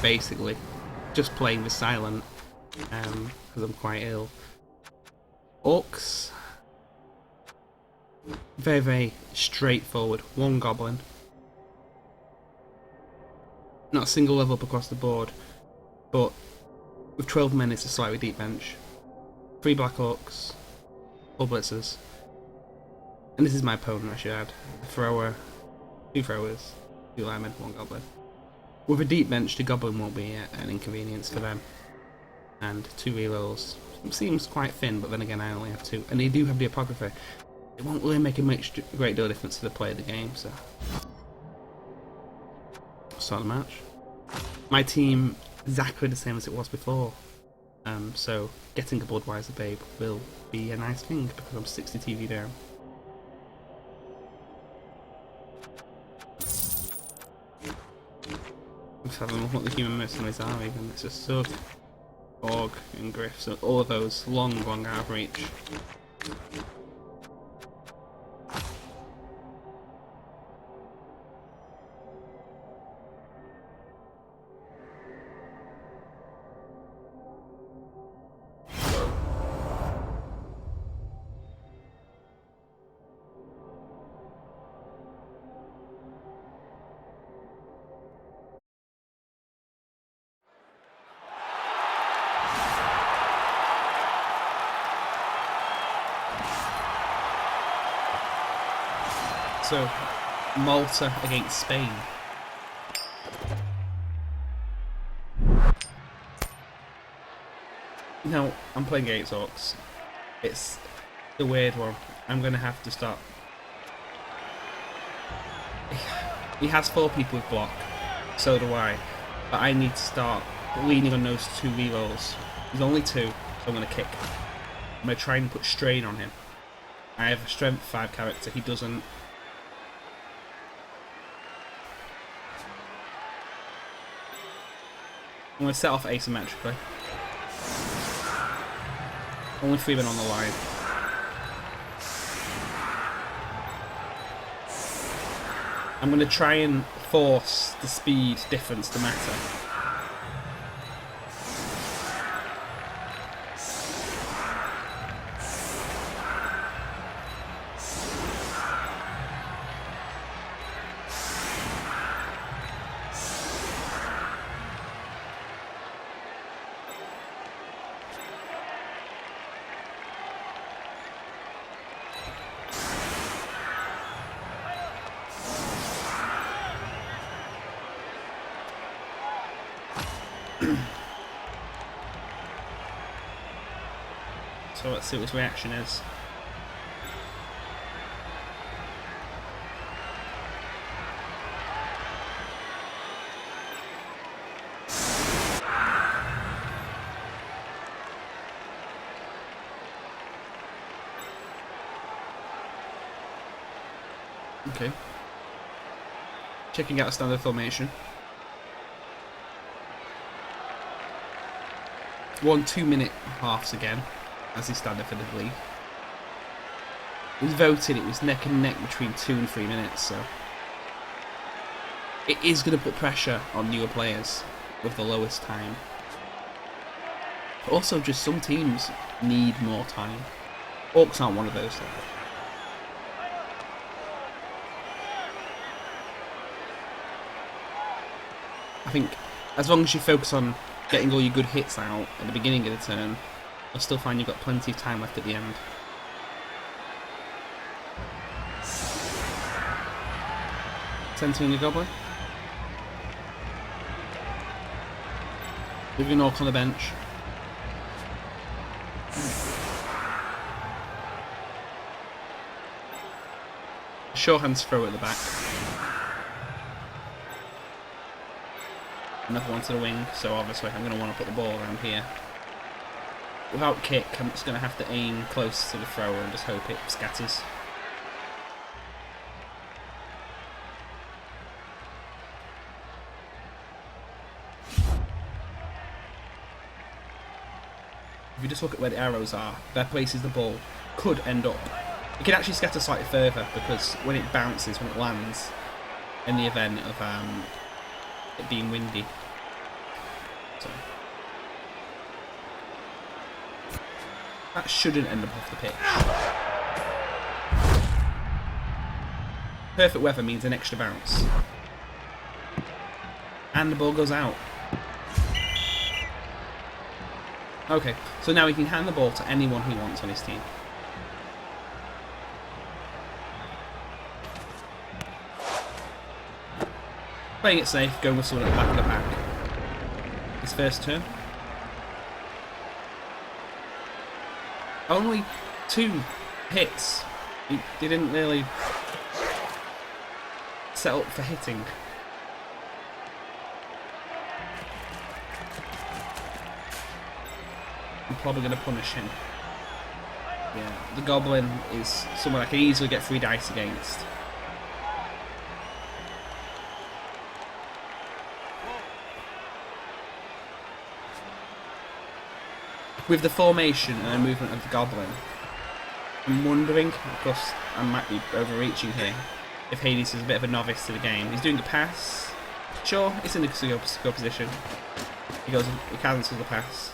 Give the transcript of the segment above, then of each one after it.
basically just playing the silent because I'm quite ill. Orcs, very, very straightforward. One goblin. Not a single level up across the board, but with 12 men it's a slightly deep bench. 3 black orcs, 4 blitzers. And this is my opponent, I should add. A thrower, 2 throwers, 2 linemen, 1 goblin. With a deep bench, the goblin won't be an inconvenience for them. And 2 rerolls. Seems quite thin, but then again I only have 2. And they do have the apocryphy. It won't really make a great deal of difference to the play of the game, so... Start the match. My team exactly the same as it was before. So getting a Bloodweiser Babe will be a nice thing because I'm 60 TV down. Let's have a look what the human mercenaries are even. It's just Sug, Org and Griff, so all of those long out of reach. So, Malta against Spain. Now, I'm playing against Orcs. It's the weird one. I'm going to have to start... He has 4 people with block, so do I. But I need to start leaning on those 2 rerolls. There's only 2, so I'm going to kick. I'm going to try and put strain on him. I have a strength 5 character, he doesn't. I'm going to set off asymmetrically. Only 3 men on the line. I'm going to try and force the speed difference to matter. So let's see what his reaction is. Okay. Checking out standard formation. 1 2-minute halves again, as is standard for the league. It was voted, it was neck and neck between 2 and 3 minutes, so it is going to put pressure on newer players with the lowest time. But also, just some teams need more time. Orcs aren't one of those, though. I think as long as you focus on getting all your good hits out at the beginning of the turn, you'll still find you've got plenty of time left at the end. Centering a goblin. Leaving an orc on the bench. Shorthand's throw at the back. Another one to the wing, so obviously I'm going to want to put the ball around here. Without kick, I'm just going to have to aim close to the thrower and just hope it scatters. If you just look at where the arrows are, their places the ball could end up. It can actually scatter slightly further because when it bounces, when it lands, in the event of it being windy, So that shouldn't end up off the pitch. Perfect weather means an extra bounce. And the ball goes out. Okay, so now he can hand the ball to anyone he wants on his team. Playing it safe, going with someone at the back of the pack. His first turn. Only 2 hits. He didn't really set up for hitting. I'm probably going to punish him. Yeah, the Goblin is someone I can easily get 3 dice against. With the formation and the movement of the Goblin, I'm wondering, of course I might be overreaching here, if Hades is a bit of a novice to the game. He's doing a pass. Sure, it's in a secure position. He cancels the pass.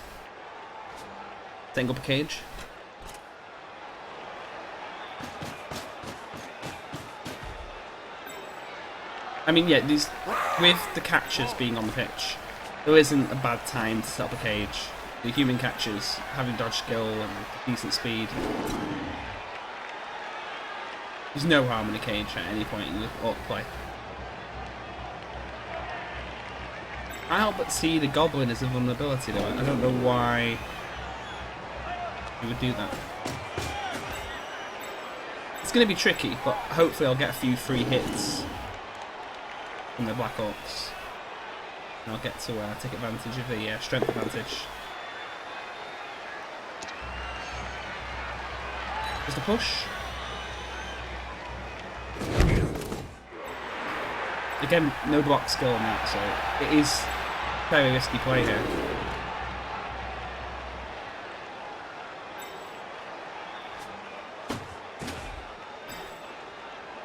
Setting up a cage. I mean, yeah, with the catchers being on the pitch, there isn't a bad time to set up a cage. The human catchers having dodge skill and decent speed. There's no harm in a cage at any point in the Orc play. I can't but see the Goblin as a vulnerability though. I don't know why he would do that. It's going to be tricky, but hopefully I'll get a few free hits from the Black Orcs. And I'll get to take advantage of the strength advantage. Just a push. Again, no block skill on that, so it is very risky play here.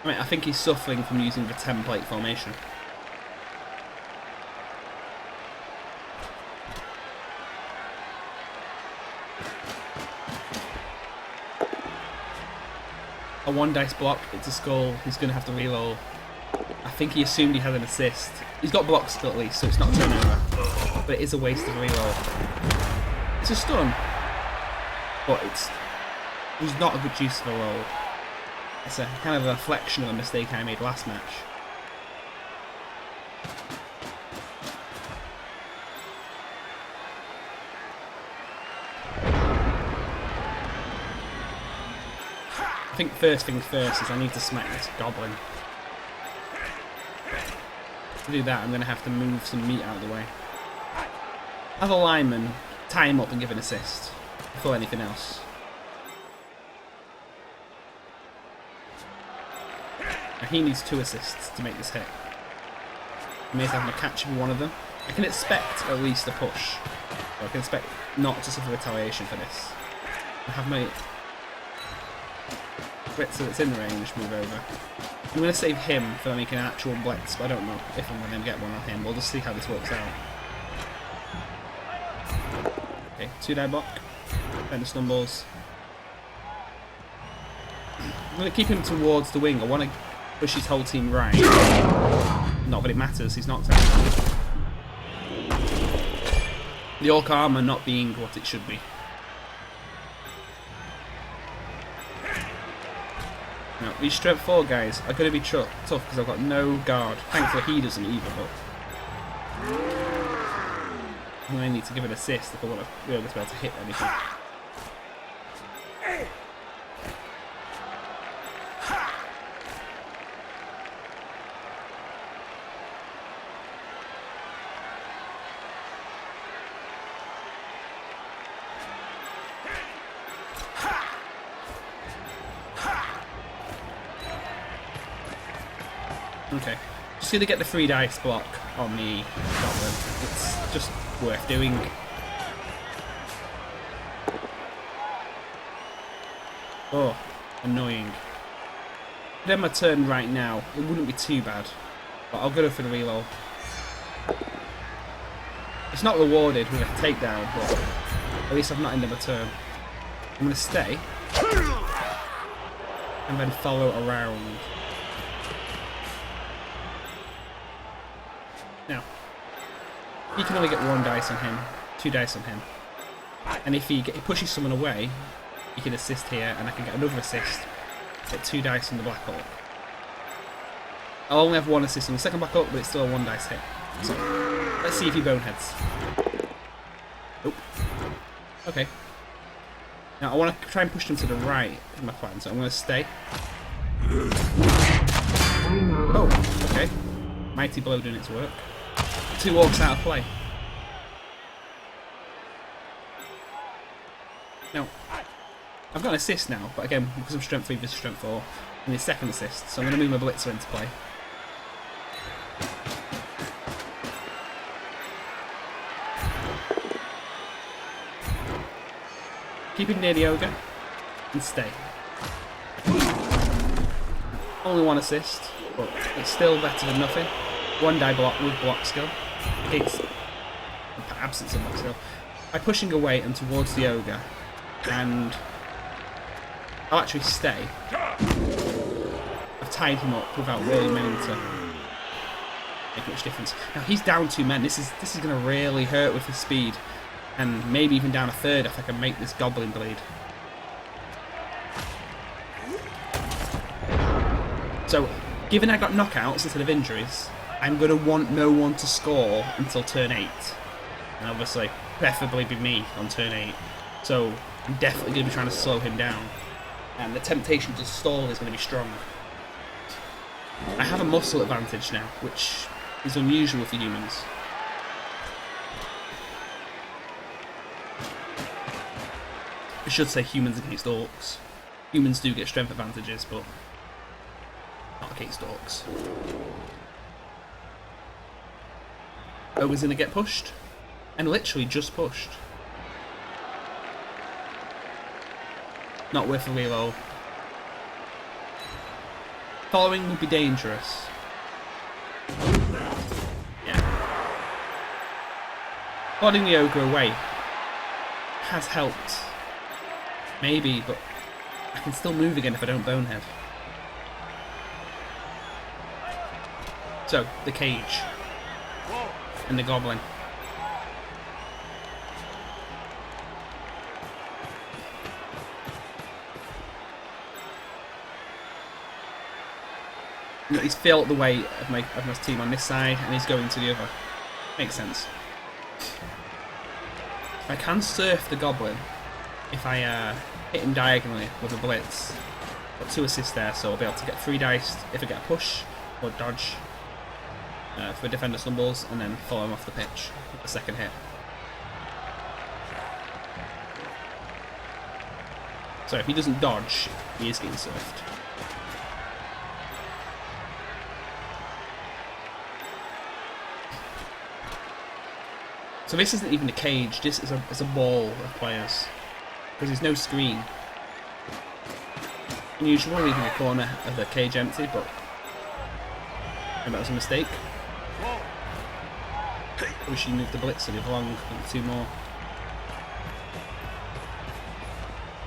I mean, I think he's suffering from using the template formation. A 1 dice block, it's a skull, he's going to have to reroll. I think he assumed he had an assist. He's got block skill at least, so it's not a turnover. But it is a waste of reroll. It's a stun, but it was not a good use of a roll. It's a kind of a reflection of a mistake I made last match. I think first things first is I need to smack this Goblin. To do that, I'm going to have to move some meat out of the way. Have a lineman tie him up and give an assist before anything else. Now he needs 2 assists to make this hit. I may have him catch one of them. I can expect at least a push. So I can expect not to suffer retaliation for this. I have my Blitzer that's in range move over. I'm going to save him for making an actual blitz, but I don't know if I'm going to get one on him. We'll just see how this works out. Okay, 2 die block. Then the stumbles. I'm going to keep him towards the wing. I want to push his whole team right. Not that it matters, he's knocked out. The Orc armour not being what it should be. Now, these strength 4 guys are going to be tough because I've got no guard. Thankfully he doesn't either, but I'm going to need to give an assist if I want to really be able to hit anything. Okay, just going to get the 3 dice block on the Goblin. It's just worth doing. Oh, annoying. If I did my turn right now, it wouldn't be too bad. But I'll go for the reload. It's not rewarded with a takedown, but at least I've not ended my turn. I'm going to stay. And then follow around. Now, you can only get 1 dice on him, 2 dice on him. And if he pushes someone away, you can assist here, and I can get another assist. Get 2 dice on the Black Orc. I'll only have 1 assist on the second Black Orc, but it's still a 1 dice hit. So, let's see if he boneheads. Nope. Okay. Now I want to try and push them to the right in my plan, so I'm going to stay. Oh, okay. Mighty Blow doing its work. 2 Orcs out of play. Now, I've got an assist now, but again, because I'm strength 3 versus strength 4, I need a second assist, so I'm going to move my Blitzer into play. Keep him near the ogre and stay. Only 1 assist, but it's still better than nothing. 1 die block with block skill against absence of block skill. By pushing away and towards the ogre, and I'll actually stay. I've tied him up without really meaning to make much difference. Now he's down 2 men. This is going to really hurt with his speed. And maybe even down a third if I can make this goblin bleed. So, given I got knockouts instead of injuries, I'm going to want no one to score until turn 8. And obviously, preferably be me on turn 8. So, I'm definitely going to be trying to slow him down. And the temptation to stall is going to be strong. I have a muscle advantage now, which is unusual for humans. I should say humans against orcs. Humans do get strength advantages, but not against orcs. Ogre's gonna get pushed, and literally just pushed. Not worth a reroll. Following would be dangerous. Yeah. Plodding the ogre away has helped. Maybe, but I can still move again if I don't bonehead. So, the cage. And the goblin. He's felt the weight of my team on this side, and he's going to the other. Makes sense. I can surf the goblin if I hit him diagonally with a blitz. Got 2 assists there, so I'll be able to get 3 dice if I get a push or dodge for defender stumbles, and then follow him off the pitch with the second hit. So if he doesn't dodge, he is getting surfed. So this isn't even a cage, this is a ball of players. Because there's no screen. Unusual, leaving the corner of the cage empty, but maybe that was a mistake. I wish you moved the blitz a bit long, with 2 more.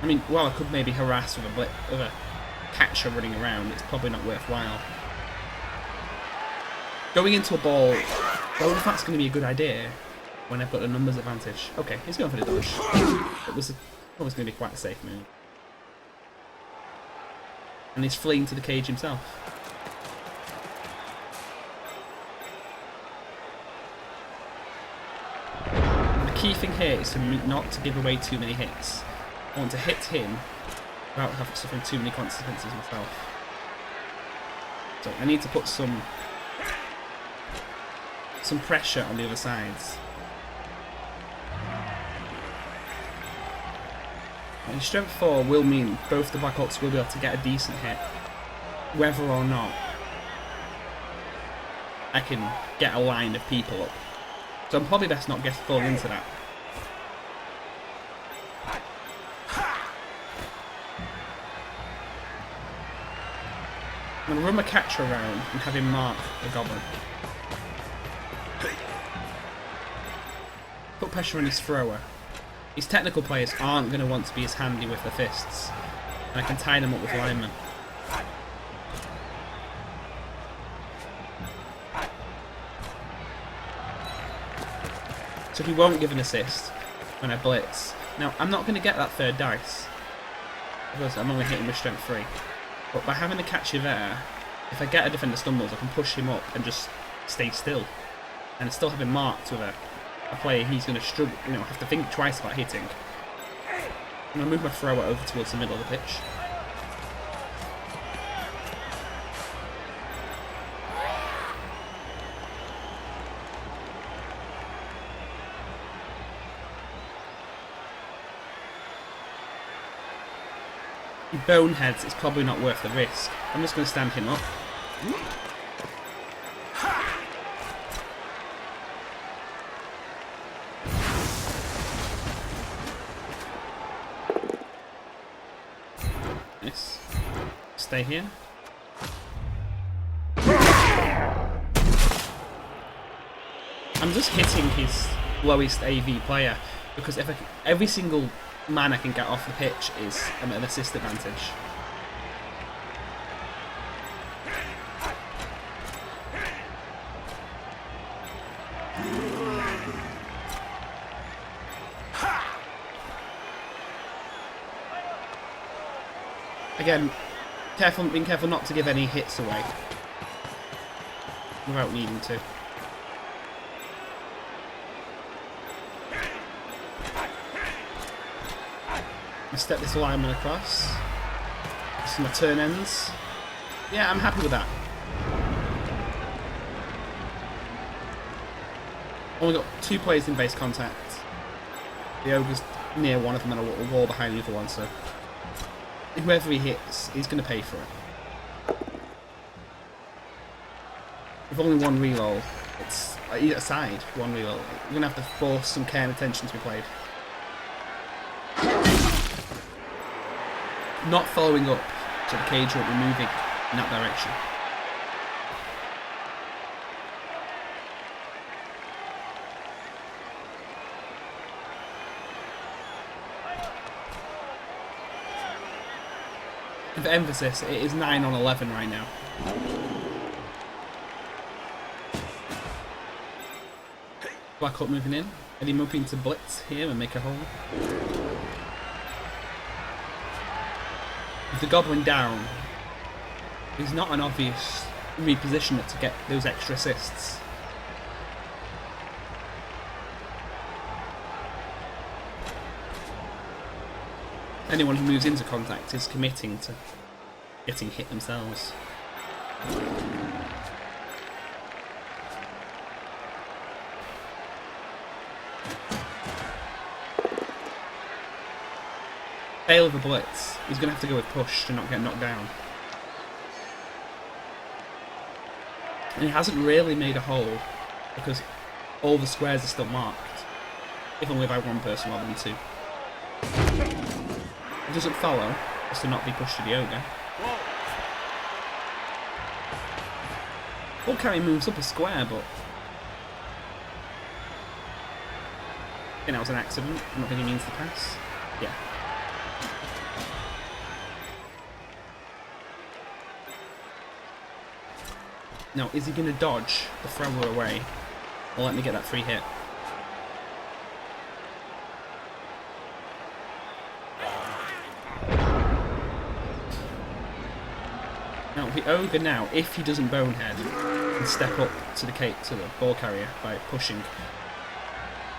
I mean, while I could maybe harass with a catcher running around, it's probably not worthwhile. Going into a ball, I wonder if that's going to be a good idea when I've got a numbers advantage. Okay, he's going for the dodge. It was always going to be quite a safe move. And he's fleeing to the cage himself. And the key thing here is to not to give away too many hits. I want to hit him without having suffering too many consequences myself. So I need to put some pressure on the other sides. And strength 4 will mean both the Black Orcs will be able to get a decent hit, whether or not I can get a line of people up. So I'm probably best not falling into that. I'm going to run my catcher around and have him mark the goblin. put pressure on his thrower. His technical players aren't going to want to be as handy with their fists. And I can tie them up with linemen. So he won't give an assist when I blitz. Now, I'm not going to get that third dice, because I'm only hitting with strength 3. But by having a catcher there, if I get a defender stumbles, I can push him up and just stay still. And still have him marked with a player he's going to struggle, have to think twice about hitting. I'm going to move my thrower over towards the middle of the pitch. He boneheads, it's probably not worth the risk. I'm just going to stand him up. Nice. Stay here. I'm just hitting his lowest AV player because if every single man I can get off the pitch is an assist advantage. Again, being careful not to give any hits away without needing to. I step this lineman across. This is my turn ends. Yeah, I'm happy with that. Only got 2 players in base contact. The ogre's near one of them and a wall behind the other one, so whoever he hits, he's going to pay for it. With only one reroll, it's either side, one reroll. You're going to have to force some care and attention to be played. Not following up, so the cage won't be moving in that direction. And for emphasis, it is 9 on 11 right now. Black Hawk moving in. Eddie moving to blitz here and make a hole. With the Goblin down, there's not an obvious repositioner to get those extra assists. Anyone who moves into contact is committing to getting hit themselves. Fail of the blitz. He's going to have to go with push to not get knocked down. And he hasn't really made a hole because all the squares are still marked, if only by one person rather than 2. It doesn't follow as to not be pushed to the ogre. Ball carry moves up a square, but I think that was an accident. I don't think he means to pass. Yeah. Now, is he going to dodge the thrower away or let me get that free hit? Now, the ogre now, if he doesn't bonehead, can step up to the ball carrier by pushing.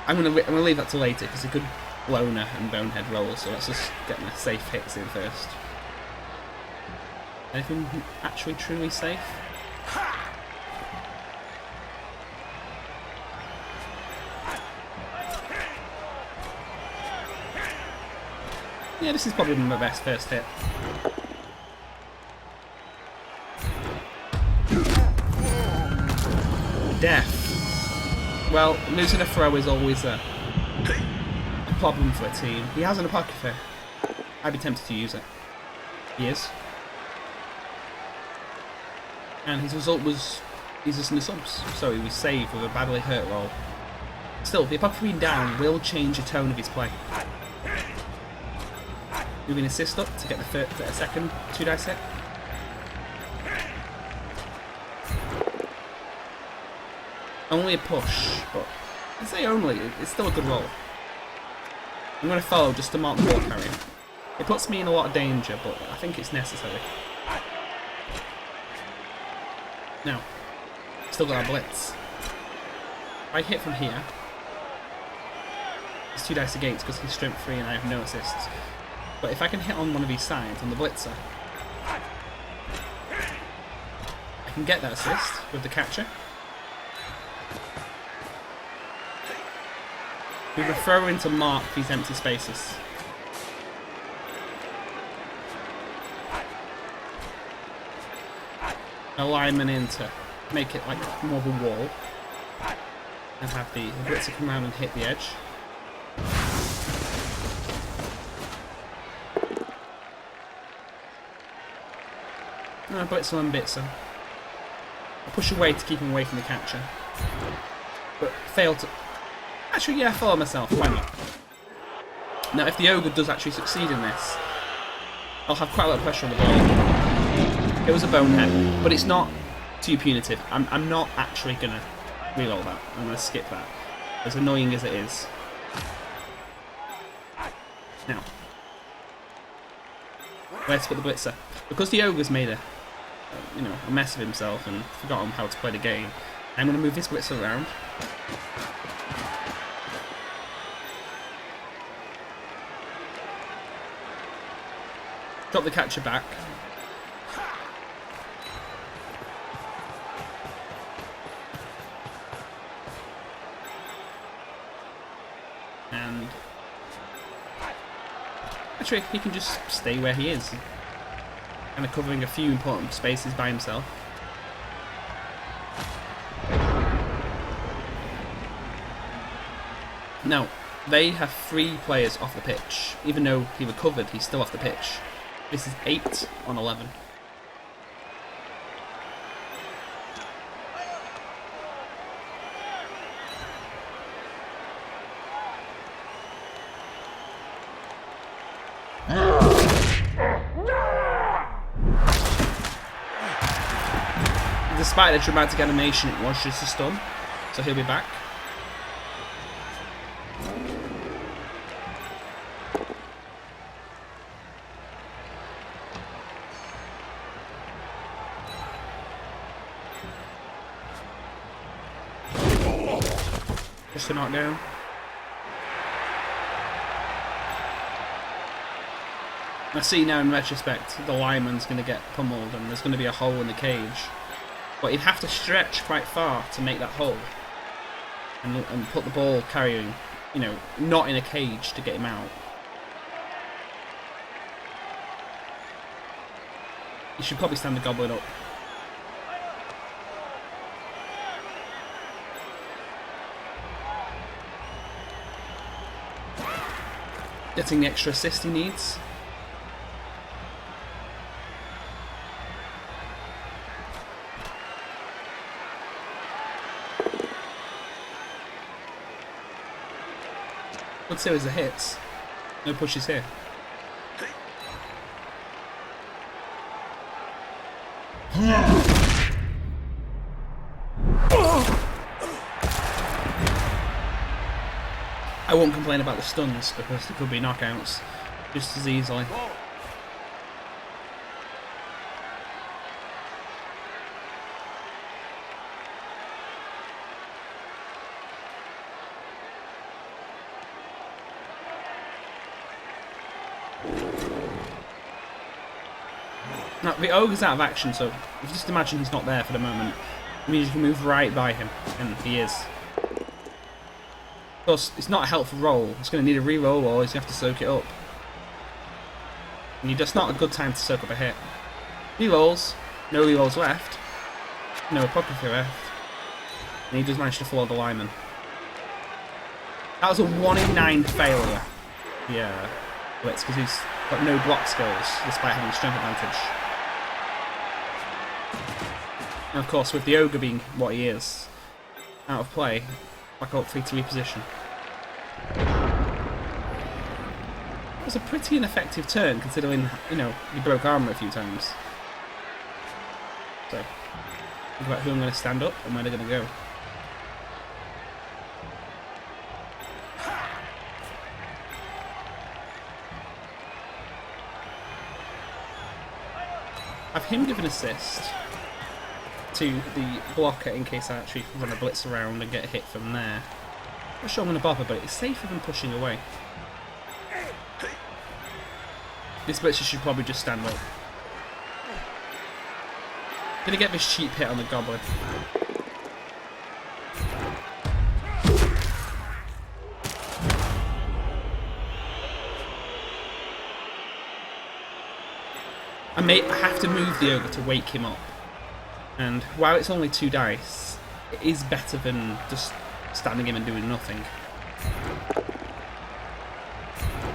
I'm gonna leave that to later because he could loner and bonehead roll. So let's just get my safe hits in first. Anything actually truly safe? Yeah, this is probably my best first hit. Death. Well, losing a throw is always a problem for a team. He has an apocrypha. I'd be tempted to use it. He is. And his result was he's just in the subs. So he was saved with a badly hurt roll. Still, the apothecary being down will change the tone of his play. Moving assist up to get the second 2 dice hit. Only a push, but I say only, it's still a good roll. I'm going to follow just to mark the ball carrier. It puts me in a lot of danger, but I think it's necessary. Now, still got our blitz. If I hit from here, it's 2 dice against because he's strength 3 and I have no assists. But if I can hit on one of these sides, on the blitzer, I can get that assist with the catcher. We will throw in to mark these empty spaces. A lineman in to make it like more of a wall. And have the blitzer come around and hit the edge. Blitzer and Bitzer. I push away to keep him away from the catcher. But fail to... Actually, yeah, I follow myself. Why not? Now, if the Ogre does actually succeed in this, I'll have quite a lot of pressure on the ball. It was a bonehead, but it's not too punitive. I'm not actually going to reroll that. I'm going to skip that. As annoying as it is. Now, where to put the blitzer? Because the Ogre's made a mess of himself and forgotten how to play the game, I'm going to move this blitzer around. Drop the catcher back. And actually, he can just stay where he is. Kind of covering a few important spaces by himself. Now, they have 3 players off the pitch. Even though he recovered, he's still off the pitch. This is 8 on 11. Despite the dramatic animation, it was just a stun, so he'll be back. Just a knockdown. I see now in retrospect the lineman's going to get pummeled and there's going to be a hole in the cage. But he'd have to stretch quite far to make that hole. And put the ball carrying, not in a cage to get him out. He should probably stand the goblin up. Getting the extra assist he needs. Good series of hits. No pushes here. I won't complain about the stuns because there could be knockouts just as easily. Now, the Ogre's out of action, so if you just imagine he's not there for the moment, it means you can move right by him, and he is. Of course, it's not a helpful roll. It's going to need a re-roll, or he's going to have to soak it up. And just not a good time to soak up a hit. Re-rolls, no re-rolls left, no apothecary left, and he does manage to follow the lineman. That was a 1 in 9 failure. Yeah, blitz, because he's got no block skills, despite having strength advantage. And of course, with the Ogre being what he is, out of play, Black Orc 3 to reposition. It was a pretty ineffective turn considering, you know, he broke armour a few times. So, think about who I'm going to stand up and where they're going to go. Have him give an assist to the blocker in case I actually run a blitz around and get a hit from there. Not sure I'm going to bother, but it's safer than pushing away. This blitzer should probably just stand up. Gonna get this cheap hit on the goblin. I have to move the ogre to wake him up. And while it's only 2 dice, it is better than just standing him and doing nothing.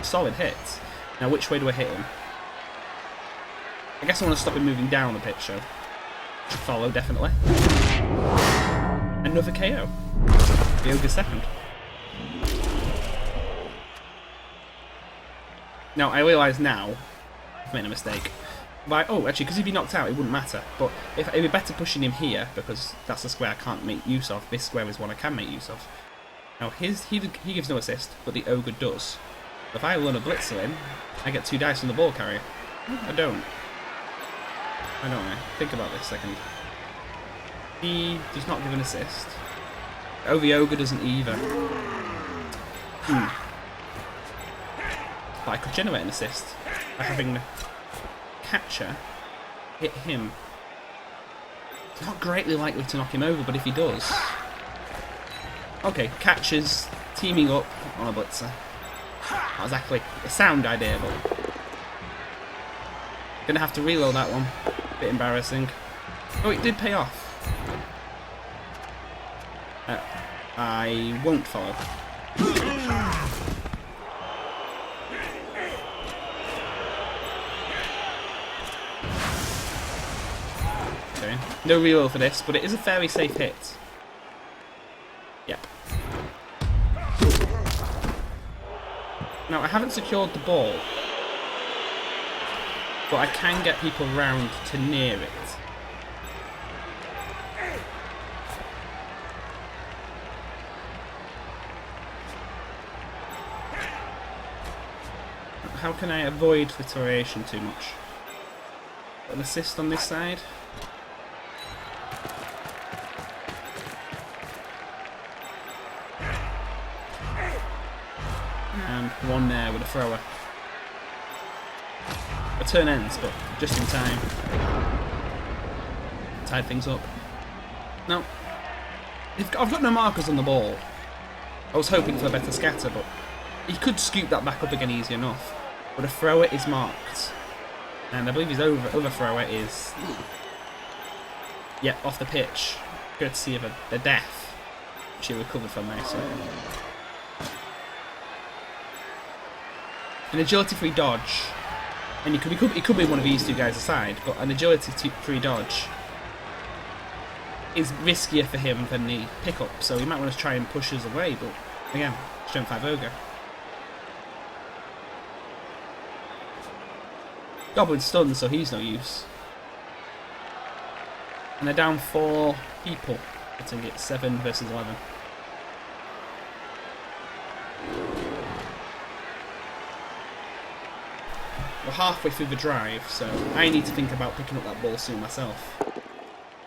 Solid hit. Now which way do I hit him? I guess I want to stop him moving down the pitch, so should follow definitely. Another KO. The ogre's second. Now I realise now I've made a mistake. Oh, actually, because he'd be knocked out, it wouldn't matter. But it'd be better pushing him here, because that's the square I can't make use of. This square is one I can make use of. Now, he gives no assist, but the ogre does. If I run a blitzer in, I get 2 dice from the ball carrier. I don't. I don't know. Think about this a second. He does not give an assist. Oh, the ogre doesn't either. But I could generate an assist by having the catcher hit him. It's not greatly likely to knock him over, but if he does... Okay, catcher's teaming up on a blitzer. Not exactly a sound idea, but... Gonna have to reload that one. Bit embarrassing. Oh, it did pay off. I won't follow. Okay, no reload for this, but it is a fairly safe hit. Yep. Now, I haven't secured the ball, but I can get people round to near it. How can I avoid the variation too much? An assist on this side. And one there with a thrower. A turn ends, but just in time. Tied things up. Now, I've got no markers on the ball. I was hoping for a better scatter, but he could scoop that back up again easy enough. But a thrower is marked. And I believe his other thrower is... Yep, off the pitch. Courtesy of a death, which he recovered from nicely. An agility 3 dodge. And he could be one of these 2 guys aside, but an agility 3 dodge is riskier for him than the pickup, so he might want to try and push us away, but again, strength 5 ogre. Goblin's stunned, so he's no use. And they're down 4 people. I think it's 7 versus 11. We're halfway through the drive, so I need to think about picking up that ball soon myself.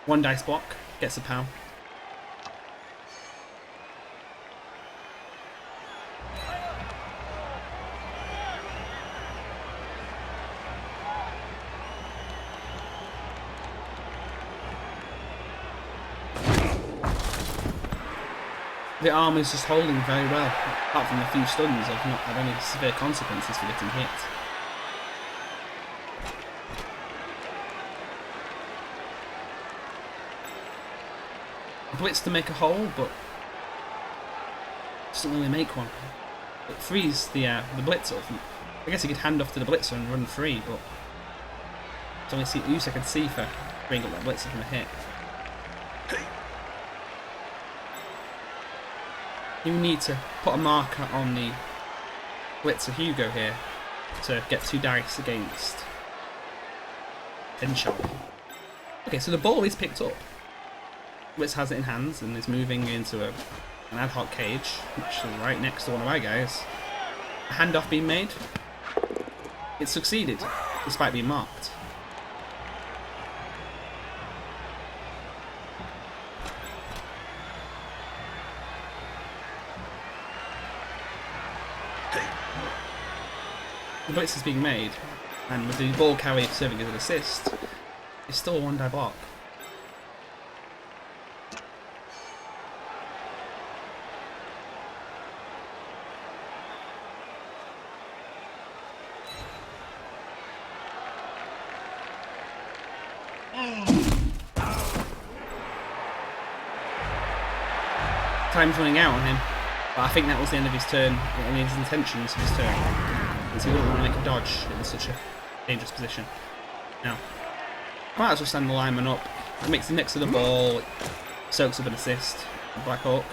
1 dice block, gets a pow. The arm is just holding very well, apart from a few stuns. I've not had any severe consequences for getting hit. Blitz to make a hole, but doesn't really make one. It frees the blitzer. I guess he could hand off to the blitzer and run free, but it's only use I can see for bringing up that blitzer from a hit. You need to put a marker on the Blitzer Hugo here to get 2 dice against Henshaw. Okay, so the ball is picked up. Blitz has it in hands and is moving into an ad hoc cage, which is right next to one of my guys. A handoff being made. It succeeded, despite being marked. The blitz is being made, and with the ball carrier serving as an assist, it's still a 1-die block. Time's running out on him, but I think that was the end of his turn, I mean his intentions of his turn, because he wouldn't want to make a dodge in such a dangerous position. Now, might as well stand the lineman up, it makes him next to the ball, it soaks up an assist, Black Hawk.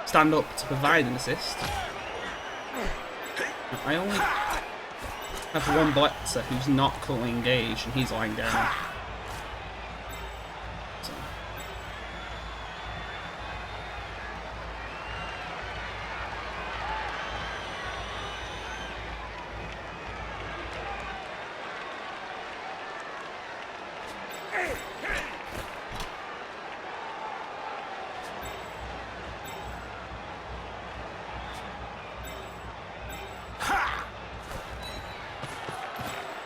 Stand up to provide an assist. Now, I only have one Blitzer who's not currently engaged, and he's lying down.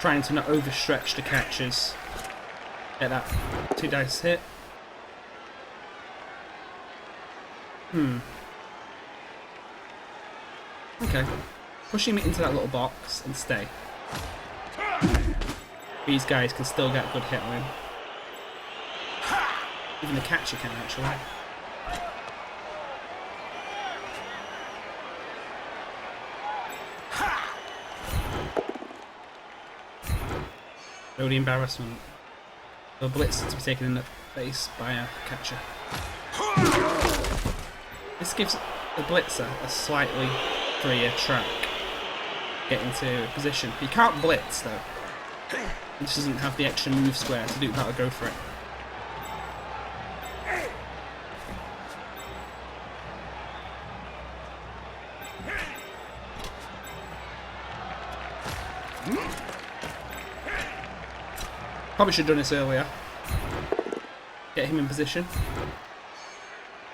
Trying to not overstretch the catches. Get that 2 dice hit. Okay. Pushing me into that little box and stay. These guys can still get a good hit on him. Even the catcher can actually. No, the embarrassment. The blitz to be taken in the face by a catcher. This gives the blitzer a slightly freer track. Get into position. He can't blitz though. He just doesn't have the extra move square to do that or go for it. Probably should have done this earlier. Get him in position.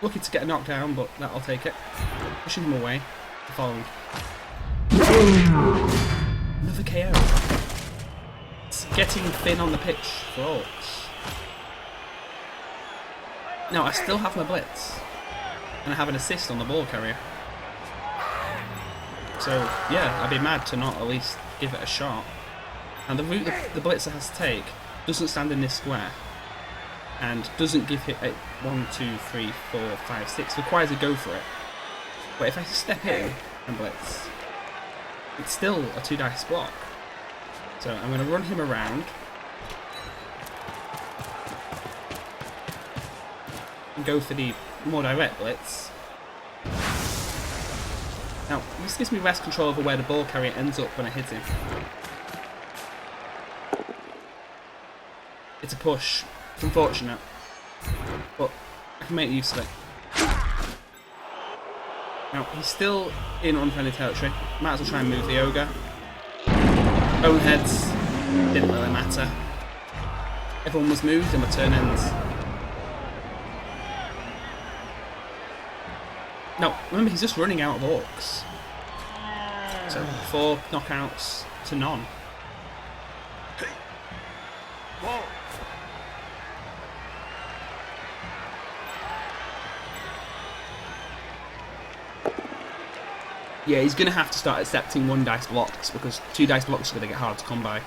Looking to get a knockdown, but that'll take it. Pushing him away. Following. Another KO. It's getting thin on the pitch for Orcs. Now, I still have my blitz. And I have an assist on the ball carrier. So, yeah, I'd be mad to not at least give it a shot. And the route the blitzer has to take doesn't stand in this square. And doesn't give it 1, 2, 3, 4, 5, 6. Requires a go for it. But if I step in and blitz, it's still a 2 dice block. So I'm going to run him around. And go for the more direct blitz. Now, this gives me less control over where the ball carrier ends up when I hit him. It's a push. It's unfortunate. But I can make use of it. Now, he's still in unfriendly territory. Might as well try and move the ogre. Boneheads. Didn't really matter. Everyone was moved and my turn ends. Now, remember, he's just running out of Orcs. So, 4 knockouts to none. Yeah, he's going to have to start accepting 1 dice blocks, because 2 dice blocks are going to get hard to come by.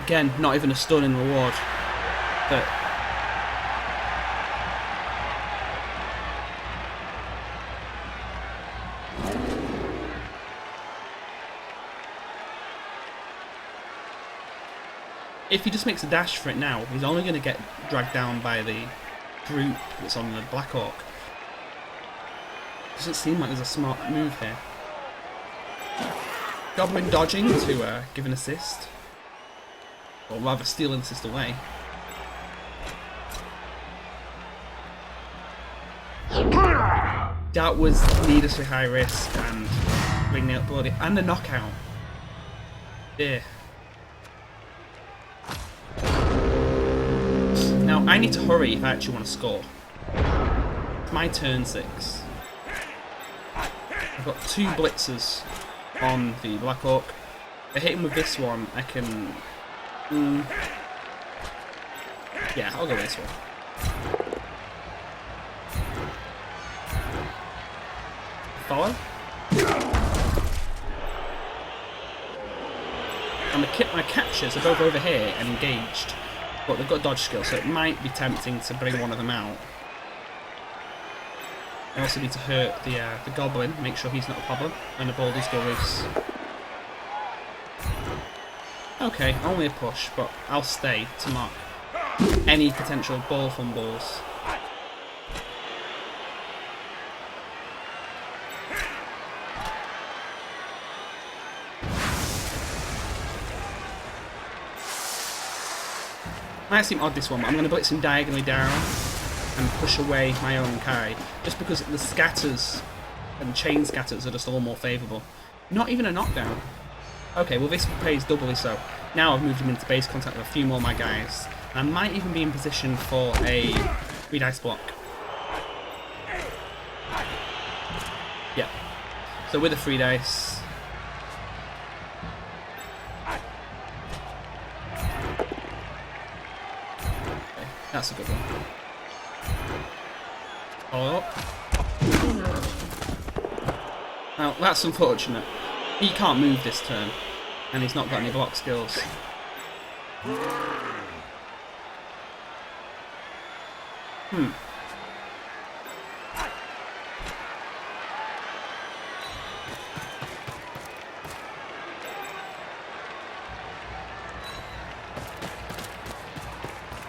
Again, not even a stun in reward. But if he just makes a dash for it now, he's only going to get dragged down by the group that's on the Black Orc. Doesn't seem like there's a smart move here. Goblin dodging to give an assist. Or rather steal an assist away. That was needlessly high risk and bringing up bloody and a knockout. Yeah. Now I need to hurry if I actually want to score. It's my turn 6. I've got 2 blitzers on the Black Orc. If I hit him with this one, I can... yeah, I'll go this one. Follow. And my catchers are both over here and engaged, but they've got dodge skill, so it might be tempting to bring one of them out. I also need to hurt the goblin, make sure he's not a problem, and the ball does go loose. Okay, only a push, but I'll stay to mark any potential ball fumbles. Might seem odd this one, but I'm going to blitz him diagonally down and push away my own Kai, just because the scatters and chain scatters are just a little more favourable. Not even a knockdown. Okay, well this pays doubly so. Now I've moved him into base contact with a few more of my guys. And I might even be in position for a 3 dice block. Yeah. So with a 3 dice... okay, that's a good one. Follow up. Now, that's unfortunate. He can't move this turn, and he's not got any block skills.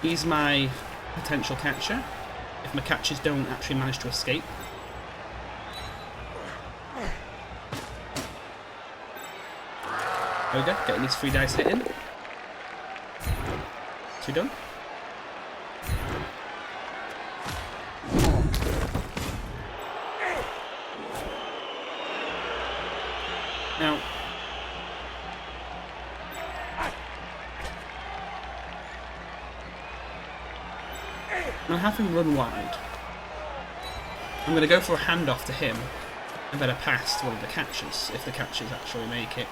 He's my potential catcher, if my catchers don't actually manage to escape. There we go, getting these 3 dice hit in. 2 done. Now, I'm having run wide. I'm going to go for a handoff to him and then a pass to one of the catchers, if the catchers actually make it.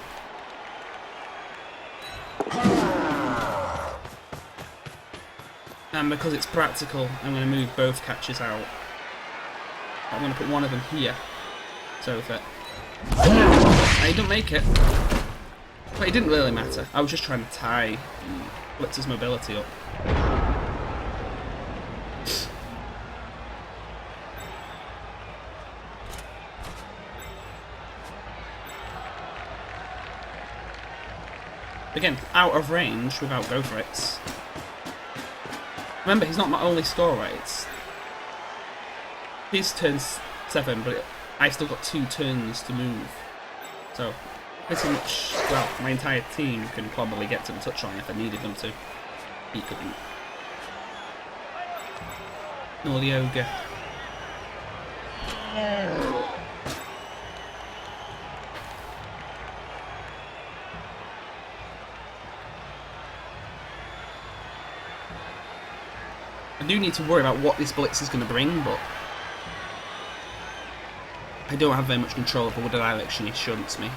And because it's practical, I'm going to move both catchers out. I'm going to put one of them here. So that he didn't make it. But it didn't really matter. I was just trying to tie Blitz's mobility up. Again, out of range without go for it. Remember, he's not my only scorer. It's his turn's 7, but I've still got 2 turns to move. So, pretty much, well, my entire team can probably get to the touchline if I needed them to. He couldn't. Nor the ogre. I do need to worry about what this blitz is going to bring, but I don't have very much control over what direction he shunts me.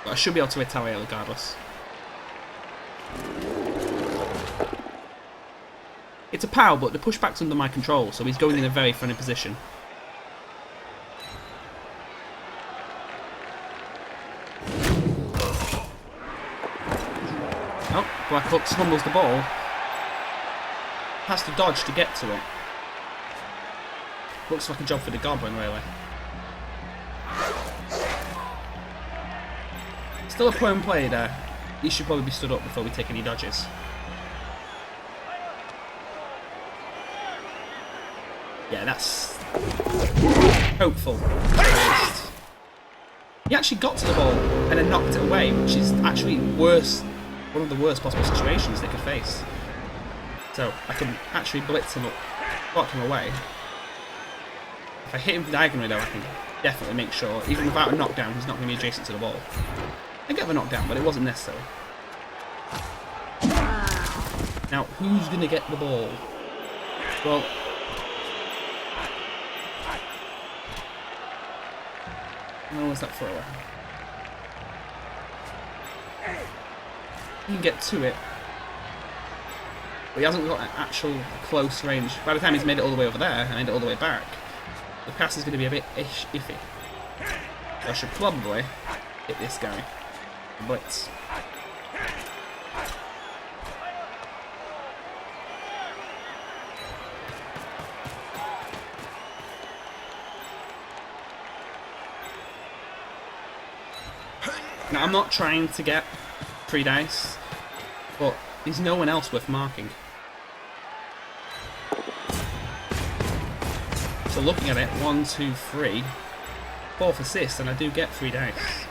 But I should be able to retaliate regardless. It's a POW, but the pushback's under my control, so he's going in a very funny position. Oh, Black Hooks fumbles the ball. Has to dodge to get to it. Looks like a job for the Goblin, really. Still a point play there. he should probably be stood up before we take any dodges. Yeah, that's hopeful. He actually got to the ball and then knocked it away, which is actually worse, one of the worst possible situations they could face. So I can actually blitz him up, block him away. If I hit him diagonally though, I can definitely make sure, even without a knockdown, he's not going to be adjacent to the ball. I get the knockdown, but it wasn't necessary. Now, who's going to get the ball? Well, oh, where's that thrower? He can get to it, but he hasn't got an actual close range. By the time he's made it all the way over there and made it all the way back, the pass is going to be a bit iffy. So I should probably hit this guy. Blitz. Now, I'm not trying to get 3 dice, but there's no one else worth marking. So looking at it, 1, 2, 3, 4th assist, and I do get 3 dice.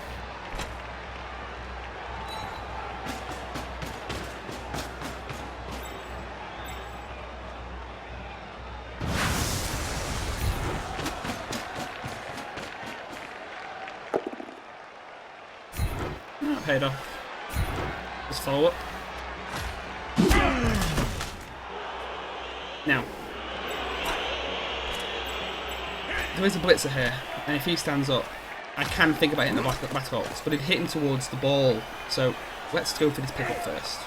Paid off. Just follow up. Now, there is a blitzer here, and if he stands up, I can think about hitting the back box, but he'd hit him towards the ball, so let's go for this pickup first.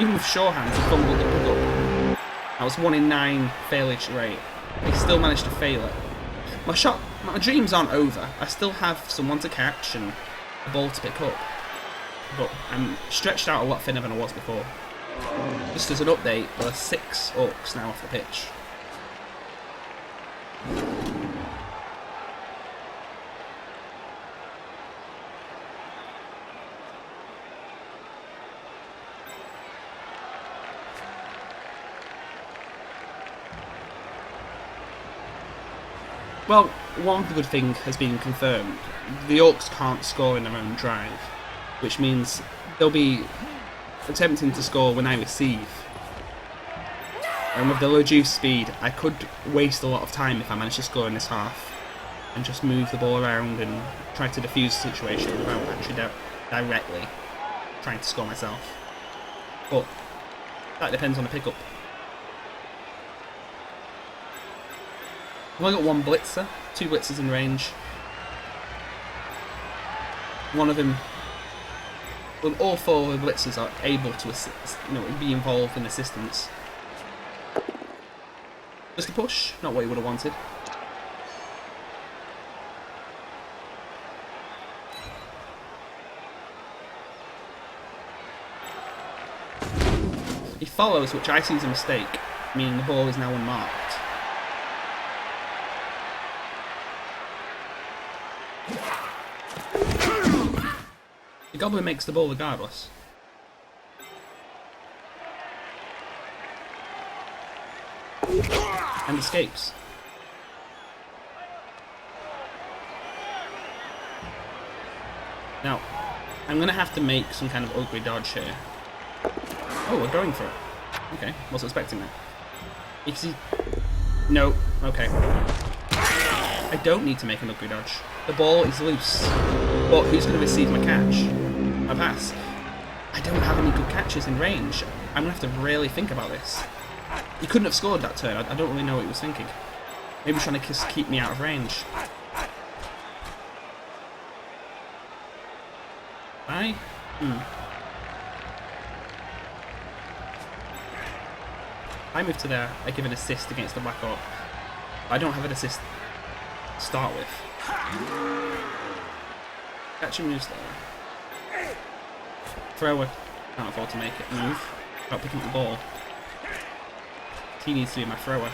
Even with sure hands, he fumbled the pickup. That was 1 in 9 failage rate. He still managed to fail it. My dreams aren't over. I still have someone to catch and a ball to pick up. But I'm stretched out a lot thinner than I was before. Just as an update, there are 6 Orcs now off the pitch. Well, one good thing has been confirmed. The Orcs can't score in their own drive, which means they'll be attempting to score when I receive. And with the reduced speed, I could waste a lot of time if I manage to score in this half and just move the ball around and try to defuse the situation without actually directly trying to score myself. But that depends on the pickup. I've only got 1 blitzer, 2 blitzers in range. One of them, well, all 4 of the blitzers are able to assist, be involved in assistance. Just a push, not what you would have wanted. He follows, which I see as a mistake, meaning the ball is now unmarked. The Goblin makes the ball regardless. And escapes. Now, I'm going to have to make some kind of ugly dodge here. Oh, we're going for it. Okay, wasn't expecting that. Because he... No, okay. I don't need to make an ugly dodge. The ball is loose. But who's going to receive my catch? My pass? I don't have any good catches in range. I'm going to have to really think about this. He couldn't have scored that turn. I don't really know what he was thinking. Maybe he's trying to just keep me out of range. I move to there. I give an assist against the Black Orc. I don't have an assist to start with. Catcher moves there. Thrower. Can't afford to make it move without picking up the ball. He needs to be my thrower.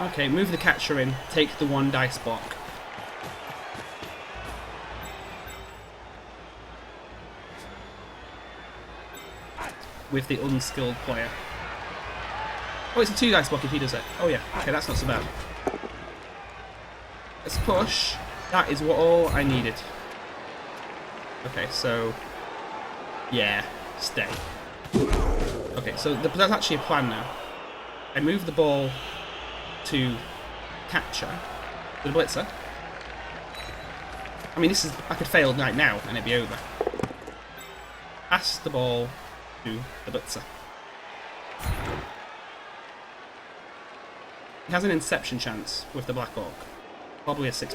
Okay, move the catcher in. Take the 1 dice block. With the unskilled player. Oh, it's a 2 dice block if he does it. Oh yeah, okay, that's not so bad. Let's push. That is all I needed. Okay, so... yeah, stay. Okay, so that's actually a plan now. I move the ball to catcher, the blitzer. I mean, this is... I could fail right now and it'd be over. Pass the ball to the blitzer. He has an inception chance with the Black Orc. Probably a 6+.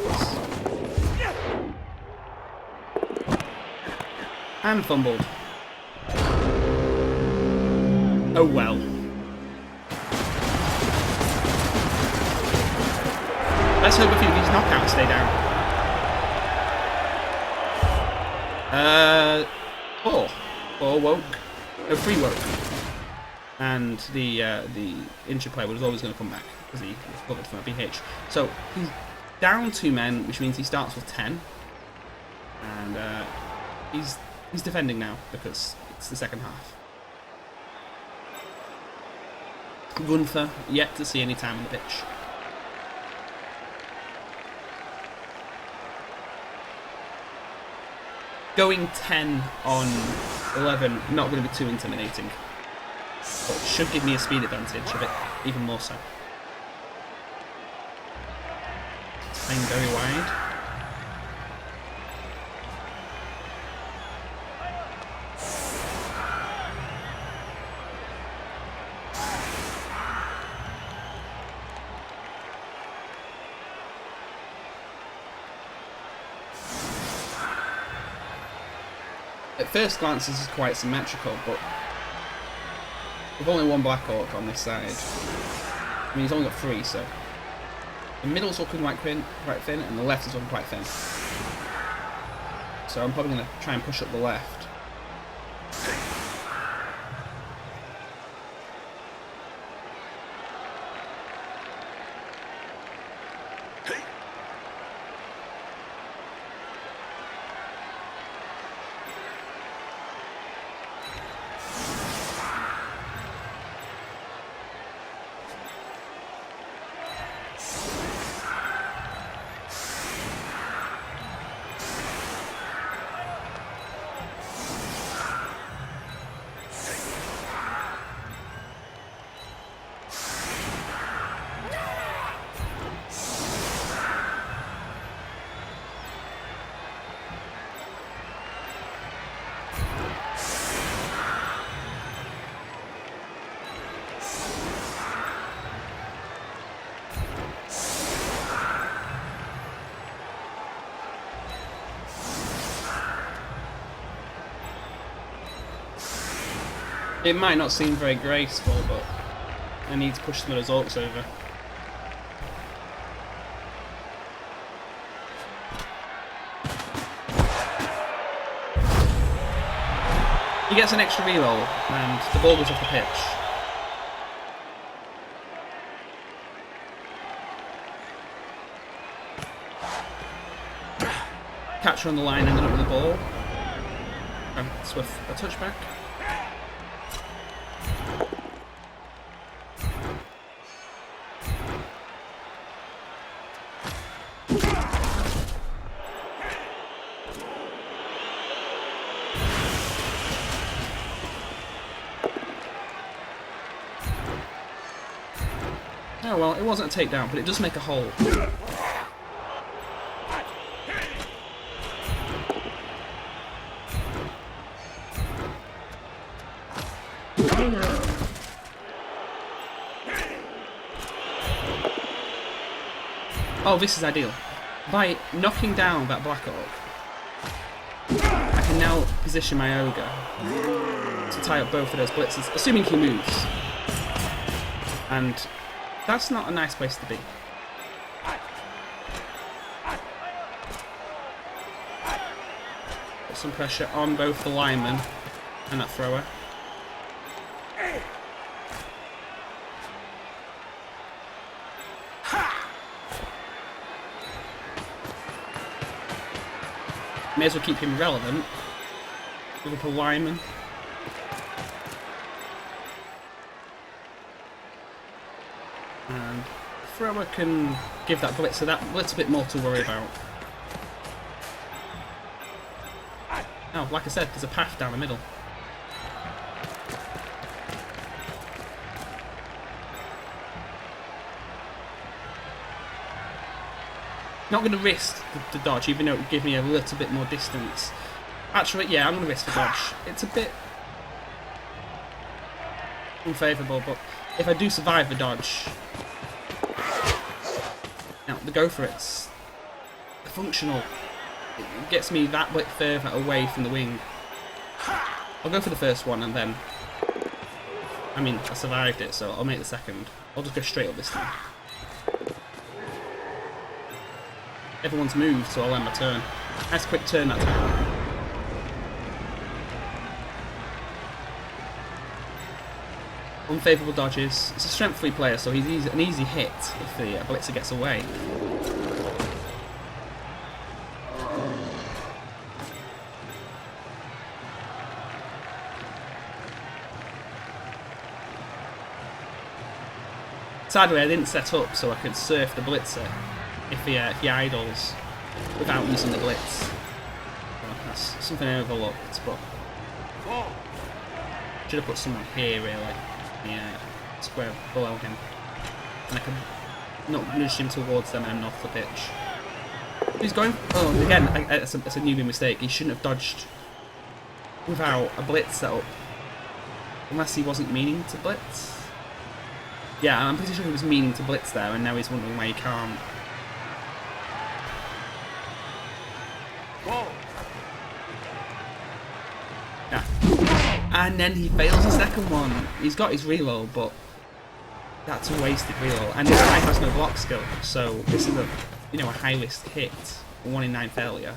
And fumbled. Oh well. Let's hope a few of these knockouts stay down. 4 woke. No, 3 woke. And the injured player was always going to come back because he was covered from a BH. So he's down 2 men, which means he starts with 10. And he's defending now because it's the second half. Gunther yet to see any time on the pitch. Going 10 on 11, not going to be too intimidating. But it should give me a speed advantage, a bit even more so. Playing very wide. At first glance this is quite symmetrical, but with only 1 Black Orc on this side, I mean he's only got 3, so the middle's looking quite thin, and the left is looking quite thin. So I'm probably going to try and push up the left. It might not seem very graceful, but I need to push some of those Orcs over. He gets an extra reroll, and the ball goes off the pitch. Catcher on the line ended up with the ball. And Swift a touchback. Oh well, it wasn't a takedown, but it does make a hole. Oh, this is ideal. By knocking down that Black Orc, I can now position my Ogre to tie up both of those blitzers, assuming he moves. And that's not a nice place to be. Put some pressure on both the lineman and that thrower. May as well keep him relevant. Give up a lineman. And thrower can give that blitzer that blitz a bit more to worry about. Oh, like I said, there's a path down the middle. Not going to risk the dodge, even though it would give me a little bit more distance. Actually, yeah, I'm going to risk the dodge. It's a bit unfavourable, but if I do survive the dodge, now the go for it's functional. It gets me that bit further away from the wing. I'll go for the first one and then, I mean, I survived it, so I'll make the second. I'll just go straight up this time. Everyone's moved, so I'll end my turn. Nice quick turn that time. Unfavourable dodges. It's a strength 3 player, so he's an easy hit if the blitzer gets away. Sadly, I didn't set up so I could surf the blitzer if he idles without using the blitz. So that's something I overlooked, but should have put someone here really, the square below him, and I could not nudge him towards them and off the pitch. He's going. Oh, again, that's a newbie mistake. He shouldn't have dodged without a blitz set up, unless he wasn't meaning to blitz. Yeah, I'm pretty sure he was meaning to blitz there, and now he's wondering why he can't. Yeah. And then he fails the second one. He's got his reload, but that's a wasted reload. And this guy has no block skill, so this is a a high risk hit, a 1 in 9 failure.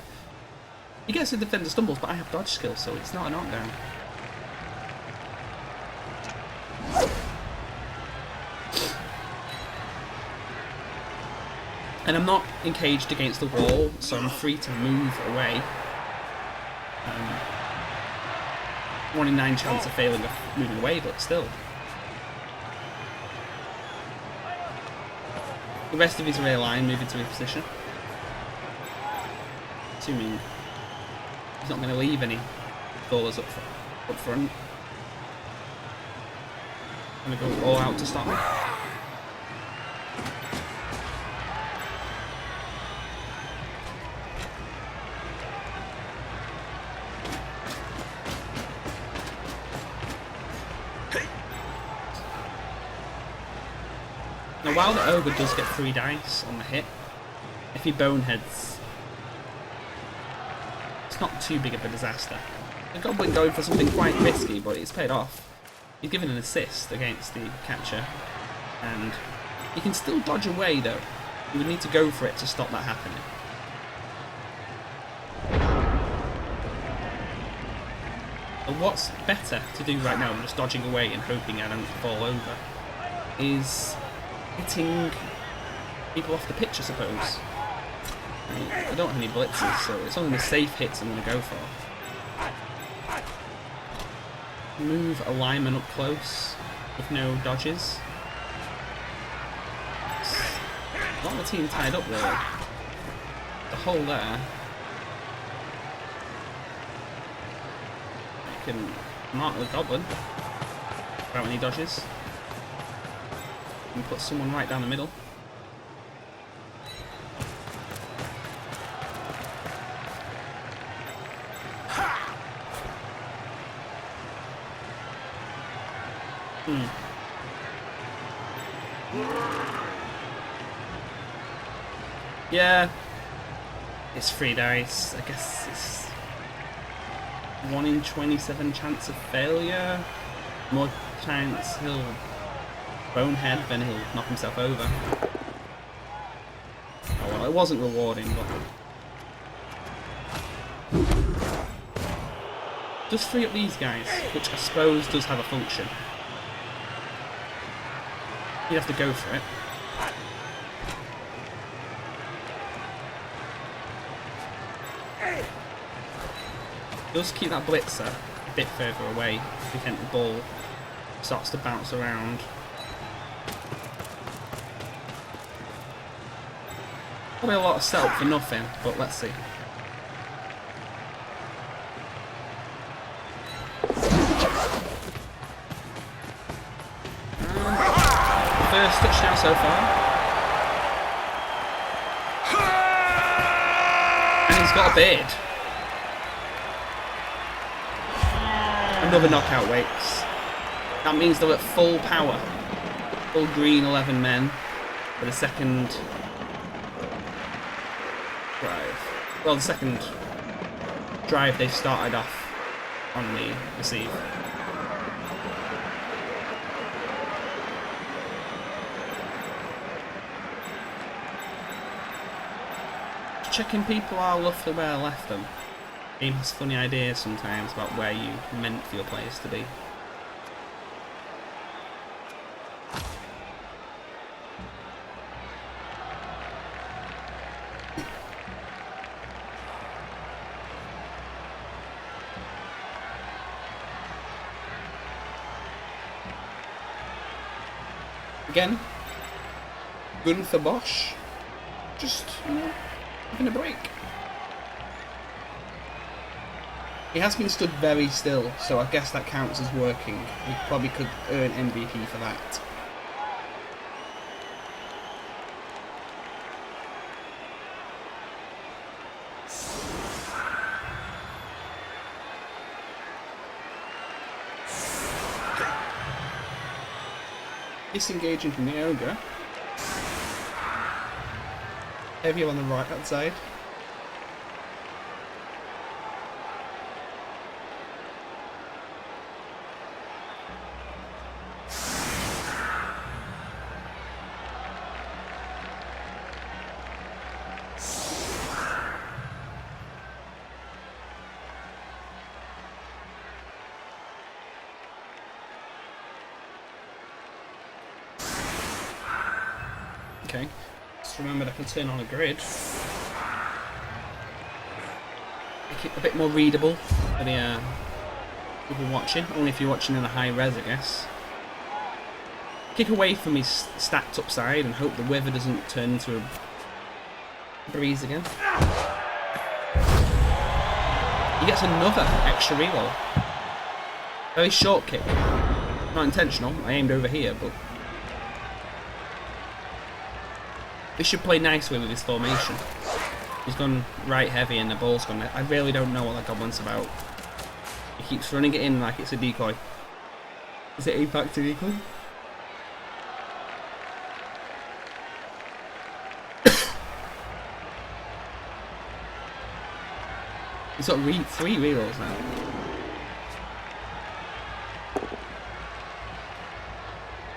He gets the defender stumbles, but I have dodge skill, so it's not a knockdown. And I'm not encaged against the wall, so I'm free to move away. 1 in 9 chance of failing of moving away, but still. The rest of his rear line move into his position. Assuming he's not going to leave any goalers up front. I'm going to go all out to stop me. Now, while the ogre does get 3 dice on the hit, if he boneheads, it's not too big of a disaster. The goblin going for something quite risky, but it's paid off. He's given an assist against the catcher, and he can still dodge away though. You would need to go for it to stop that happening. But what's better to do right now than just dodging away and hoping I don't fall over is hitting people off the pitch, I suppose. I don't have any blitzes, so it's only the safe hits I'm going to go for. Move a lineman up close with no dodges. A lot of the team tied up really. The hole there. I can mark the goblin without any dodges. And put someone right down the middle. Yeah, it's 3 dice. I guess it's 1 in 27 chance of failure. More chance he'll bonehead, then he'll knock himself over. Oh well, it wasn't rewarding, but just free up these guys, which I suppose does have a function. You'd have to go for it. Just keep that blitzer a bit further away to prevent the ball starts to bounce around. Probably a lot of setup for nothing, but let's see. First touchdown so far. And he's got a beard. Another knockout waits. That means they're at full power. Full green 11 men for the second drive. Well, the second drive they've started off on the receive. Checking people out roughly where I left them. Game has funny ideas sometimes about where you meant for your players to be. Again, gun for Bosch. Just, you know, having a break. He has been stood very still, so I guess that counts as working. We probably could earn MVP for that. Disengaging from the ogre. Heavier on the right hand side. Okay, just remembered I can turn on a grid. Make it a bit more readable for the people watching, only if you're watching in a high res, I guess. Kick away from his stacked up side and hope the weather doesn't turn into a breeze again. He gets another extra reload. Very short kick. Not intentional, I aimed over here, but this should play nicely with his formation. He's gone right heavy and the ball's gone. I really don't know what that goblin's about. He keeps running it in like it's a decoy. Is it a factor decoy? He's got 3 rerolls now.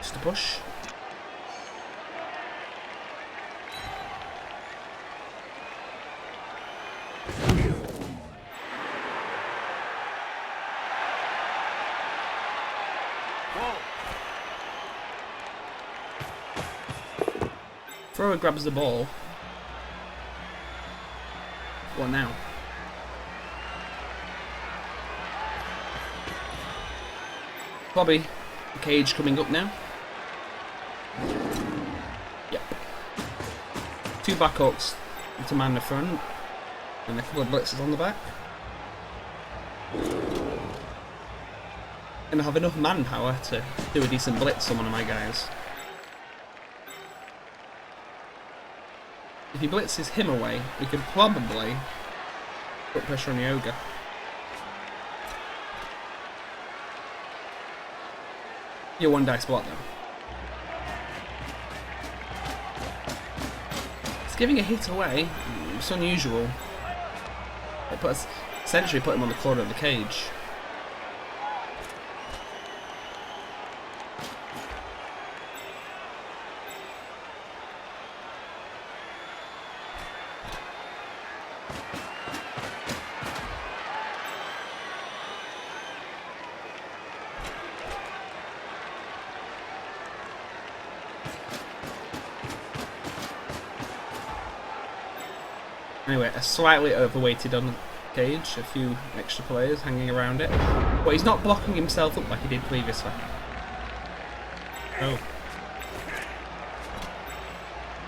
Just a push. Thrower grabs the ball. What now? Probably the cage coming up now. Yep. 2 back Orcs to man the front, and a couple of blitzers on the back. And I have enough manpower to do a decent blitz on one of my guys. If he blitzes him away, we could probably put pressure on the ogre. You're 1 dice block though. It's giving a hit away. It's unusual. It puts essentially put him on the corner of the cage. Anyway, a slightly overweighted on cage, a few extra players hanging around it. But he's not blocking himself up like he did previously. Oh.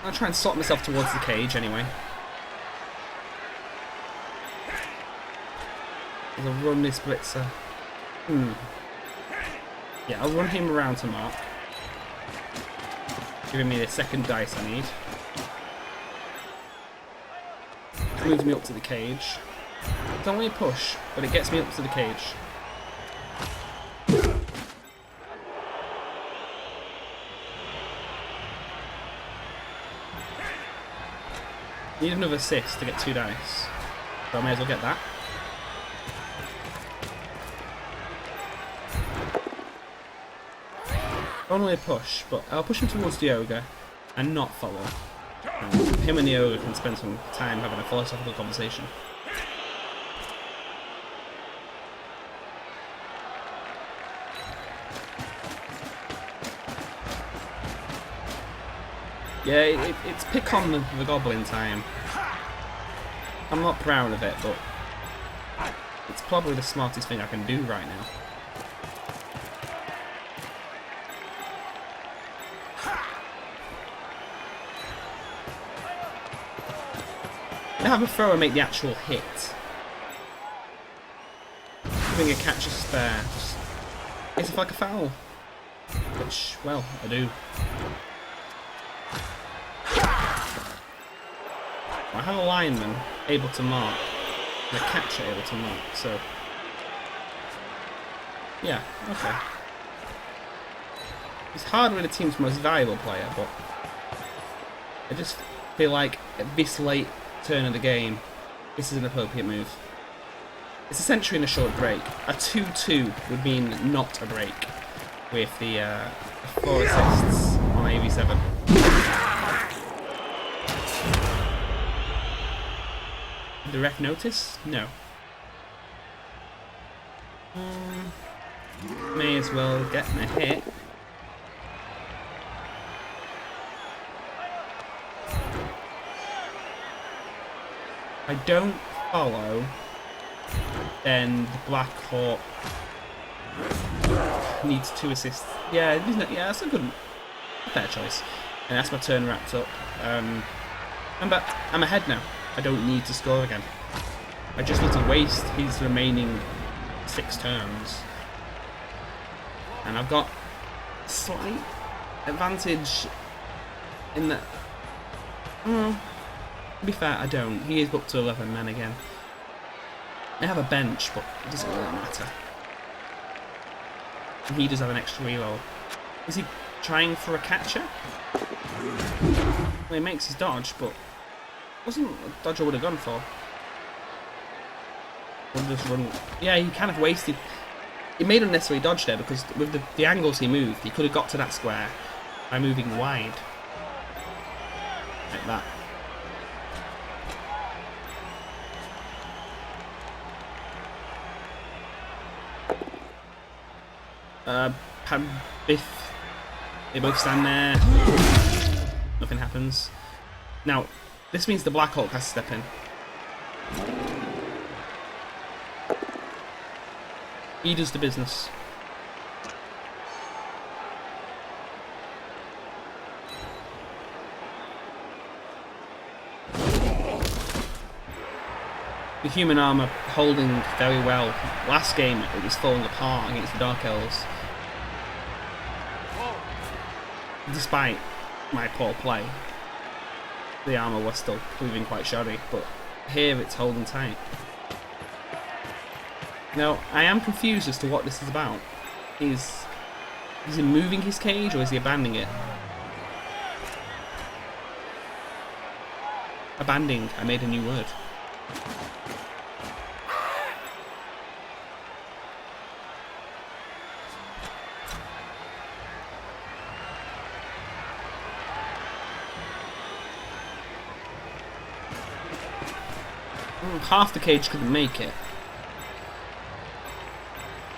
I'll try and sort myself towards the cage anyway. I'll run this blitzer. Yeah, I'll run him around to mark. Giving me the second dice I need. Moves me up to the cage. It's only a push, but it gets me up to the cage. Need another assist to get 2 dice. So I may as well get that. Only a push, but I'll push him towards the ogre and not follow. Him and the ogre can spend some time having a philosophical conversation. Yeah, it's pick on the goblin time. I'm not proud of it, but it's probably the smartest thing I can do right now. Have a thrower make the actual hit. Giving a catch a spare just makes it feel like a foul. Which, well, I do. I have a lineman able to mark and a catcher able to mark, so yeah, okay. It's hard with the team's most valuable player, but I just feel like at this late turn of the game, this is an appropriate move. It's a century in a short break. A 2-2 would mean not a break with the 4 assists on AV7. Did the ref notice? No. May as well get a hit. I don't follow, then the Black Hawk needs 2 assists. Yeah, isn't it? Yeah, that's a good, fair choice. And that's my turn wrapped up. I'm ahead now. I don't need to score again. I just need to waste his remaining 6 turns. And I've got slight advantage in that. To be fair, I don't. He is up to 11 men again. I have a bench, but it doesn't really matter. And he does have an extra reroll. Is he trying for a catcher? Well, he makes his dodge, but wasn't a dodge I would have gone for. Would just run. Yeah, he kind of wasted. He made an unnecessary dodge there because with the angles he moved, he could have got to that square by moving wide. Like that. Biff. They both stand there. Nothing happens. Now, this means the Black Hawk has to step in. He does the business. The human armour holding very well. Last game it was falling apart against the Dark Elves. Despite my poor play, the armour was still proving quite shoddy, but here it's holding tight. Now, I am confused as to what this is about. Is he moving his cage or is he abandoning it? Abandoning, I made a new word. Half the cage couldn't make it.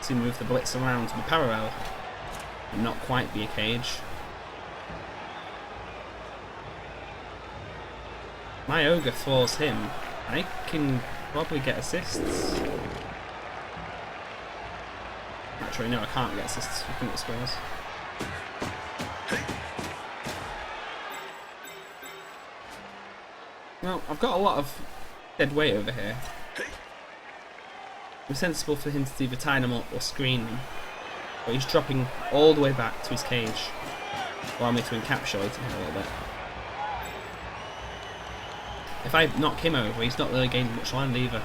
To move the blitz around to be parallel and not quite be a cage. My ogre floors him. I can probably get assists. Actually, no, I can't get assists looking at squares. Well, I've got a lot of dead weight over here. It's sensible for him to either tie them up or screen them. But he's dropping all the way back to his cage. Allow me to encapsulate him a little bit. If I knock him over, he's not really gaining much land either.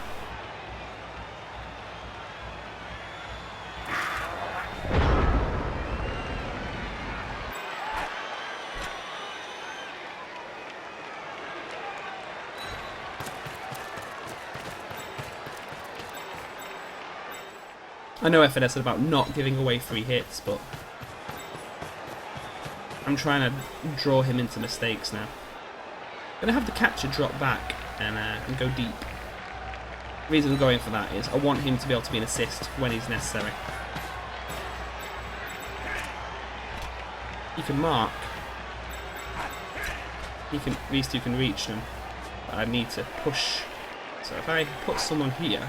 I know FNS said about not giving away free hits, but I'm trying to draw him into mistakes now. I'm going to have the catcher drop back and go deep. The reason I'm going for that is I want him to be able to be an assist when he's necessary. He can mark. These two can reach them. But I need to push. So if I put someone here,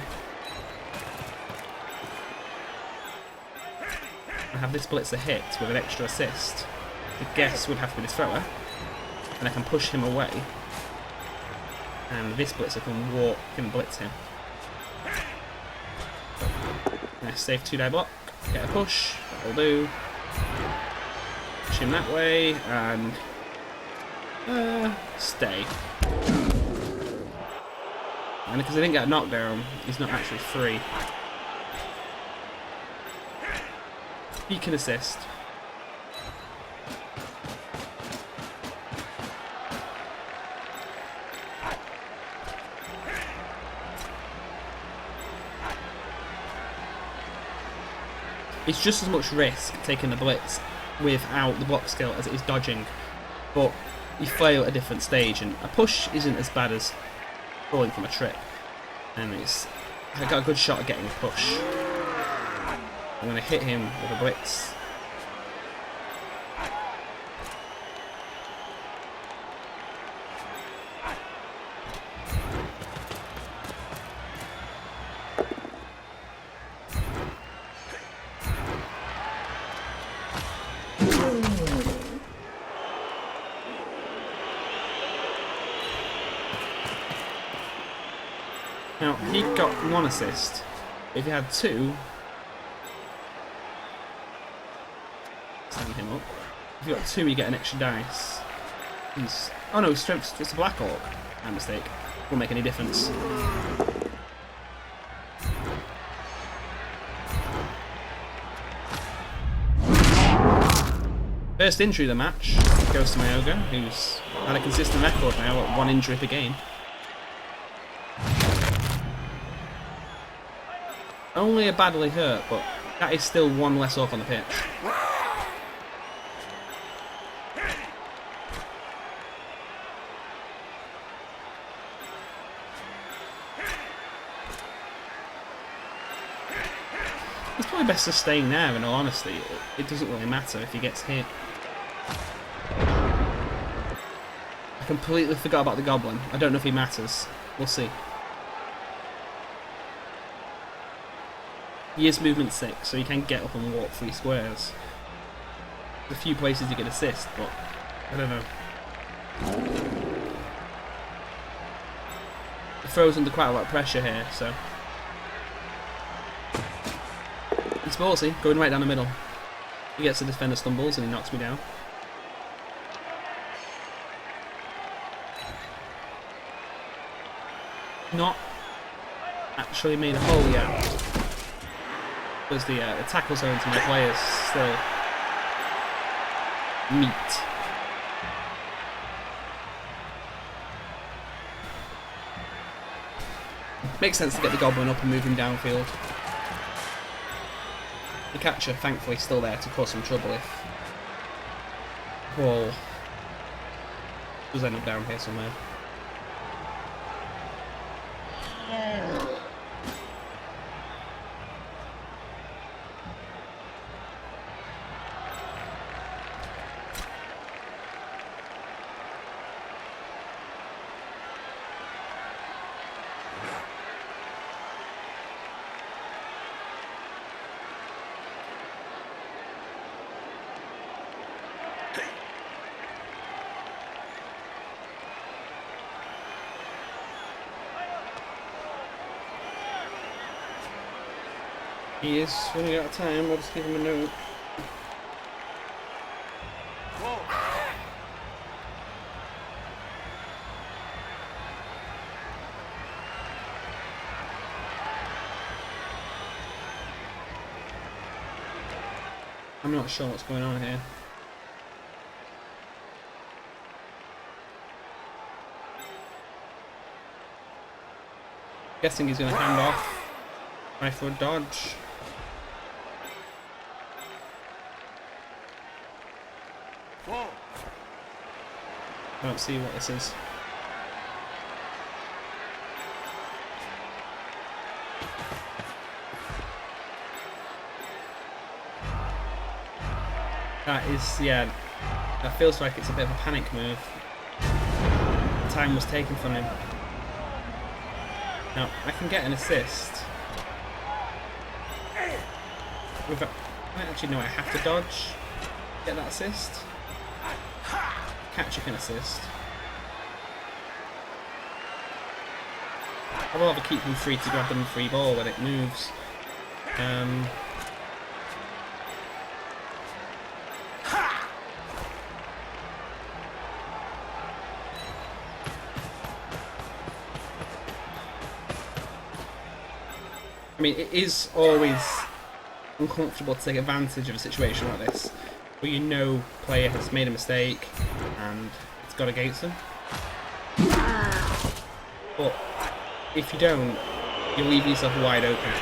and have this blitzer hit with an extra assist, the guess would have to be the thrower, and I can push him away, and this blitzer can blitz him. Nice safe 2-die block, get a push, that'll do. Push him that way, and stay. And because I didn't get a knockdown, he's not actually free. He can assist. It's just as much risk taking the blitz without the block skill as it is dodging, but you fail at a different stage, and a push isn't as bad as falling from a trick. And I got a good shot at getting a push. I'm going to hit him with a blitz. Now, he got 1 assist. If he had 2, stand him up. If you got 2, you get an extra dice. Oh no, it's a Black Orc. My mistake. Won't make any difference. First injury of the match goes to my Ogre, who's had a consistent record now at 1 injury per game. Only a badly hurt, but that is still 1 less Orc on the pitch. It's probably best to stay now, in all honesty. It doesn't really matter if he gets hit. I completely forgot about the Goblin. I don't know if he matters. We'll see. He is movement 6, so he can get up and walk 3 squares. There's a few places you can assist, but I don't know. The throw's under quite a lot of pressure here, so it's ballsy, going right down the middle. He gets the defender stumbles and he knocks me down. Not actually made a hole yet. Because the tackle zone to my players still meat. Makes sense to get the Goblin up and move him downfield. The catcher, thankfully, still there to cause some trouble if ball does end up down here somewhere. He is running out of time, I'll just give him a note. I'm not sure what's going on here. Guessing he's going to hand off. Try for a dodge. I don't see what this is. That is, yeah, that feels like it's a bit of a panic move. Time was taken from him. Now, I can get an assist. Actually, no, I have to dodge. Get that assist. Catcher can assist. I'd rather keep him free to grab the free ball when it moves. I mean, it is always uncomfortable to take advantage of a situation like this, where you know player has made a mistake and it's got against them. But if you don't, you leave yourself wide open.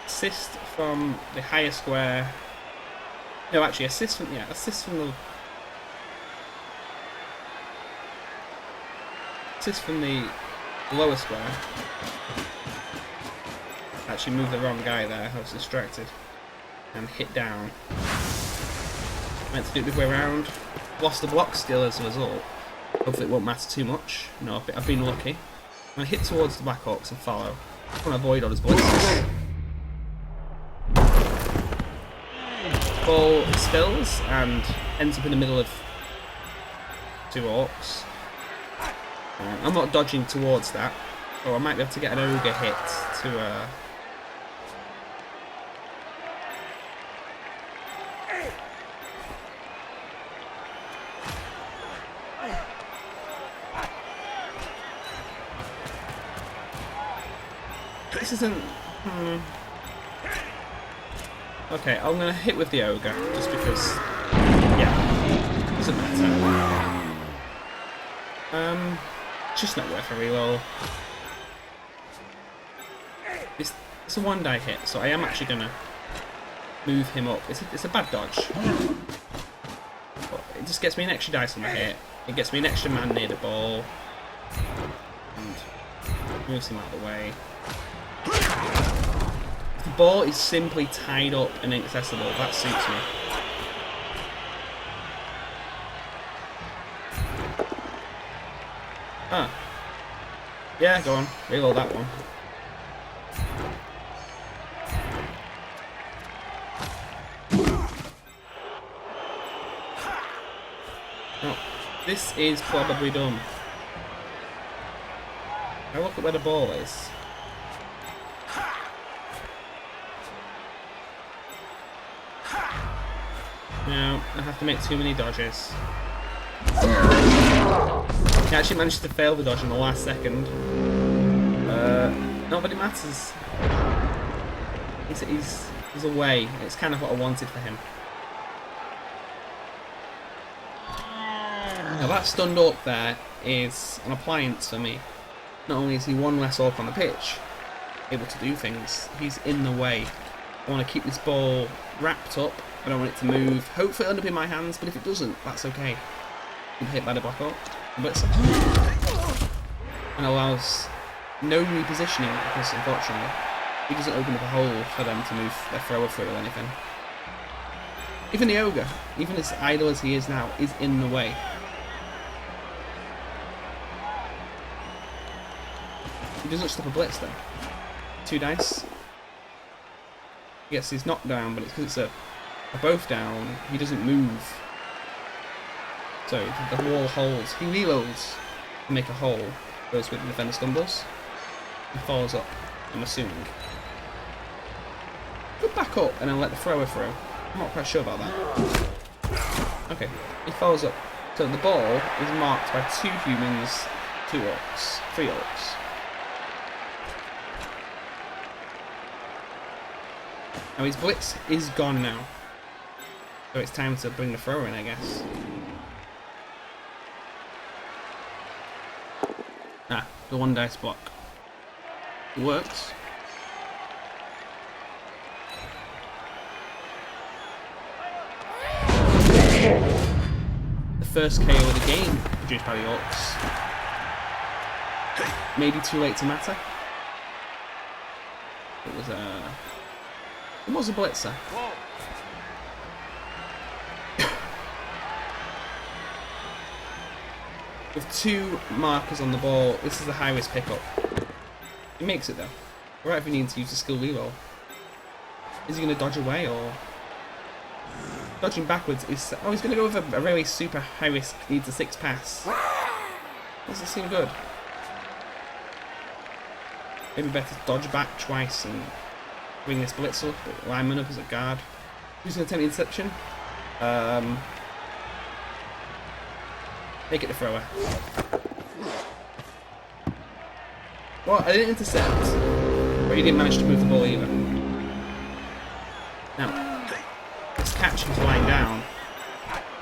Assist from the higher square. No, actually, assist from the lower square. Actually, moved the wrong guy there. I was distracted and hit down. Meant to do it the other way around. Lost the block still as a result. Hopefully, it won't matter too much. No, I've been lucky. I'm gonna hit towards the Black Orcs and follow. I want to avoid all his bullets. Ball spills and ends up in the middle of two Orcs. I'm not dodging towards that, or I might be able to get an ogre hit to This isn't... Okay, I'm going to hit with the ogre, just because... Yeah, doesn't matter. Just not worth a reroll. It's a one die hit, so I am actually going to move him up. It's a bad dodge. But it just gets me an extra dice on the hit. It gets me an extra man near the ball. And moves him out of the way. If the ball is simply tied up and inaccessible, that suits me. Ah. Yeah, go on. Reload that one. Oh, this is probably done. Now look at where the ball is. Now, I have to make too many dodges. He actually managed to fail the dodge in the last second. Not that it matters. He's away. It's kind of what I wanted for him. Now that stunned Orc there is an appliance for me. Not only is he one less Orc on the pitch, able to do things, he's in the way. I want to keep this ball wrapped up. I don't want it to move. Hopefully it'll end up in my hands, but if it doesn't, that's okay. I'm hit by the Black Orc. But and allows no repositioning because, unfortunately, he doesn't open up a hole for them to move their thrower through or anything. Even the ogre, even as idle as he is now, is in the way. He doesn't stop a blitz though. 2 dice. He gets his knockdown, but it's because it's a both down. He doesn't move. So the wall holds. He reloads to make a hole. Goes with the defender stumbles. He follows up, I'm assuming. Go back up and then let the thrower through. I'm not quite sure about that. Okay, he follows up. So the ball is marked by 2 humans, 2 orcs, 3 orcs. Now his blitz is gone now. So it's time to bring the thrower in, I guess. Ah, the 1 dice block. It works. The first KO of the game, produced by the Orcs. Maybe too late to matter. It was a blitzer. With 2 markers on the ball, this is a high risk pickup. He makes it though. Right, if he needs to use a skill reroll. Is he going to dodge away or? Dodging backwards is. Oh, he's going to go with a really super high risk, needs a 6 pass. Doesn't seem good. Maybe better to dodge back twice and bring this blitz up, lineman up as a guard. Who's going to attempt the interception? Make it the thrower. Well, I didn't intercept, but he didn't manage to move the ball either. Now, this catcher is lying down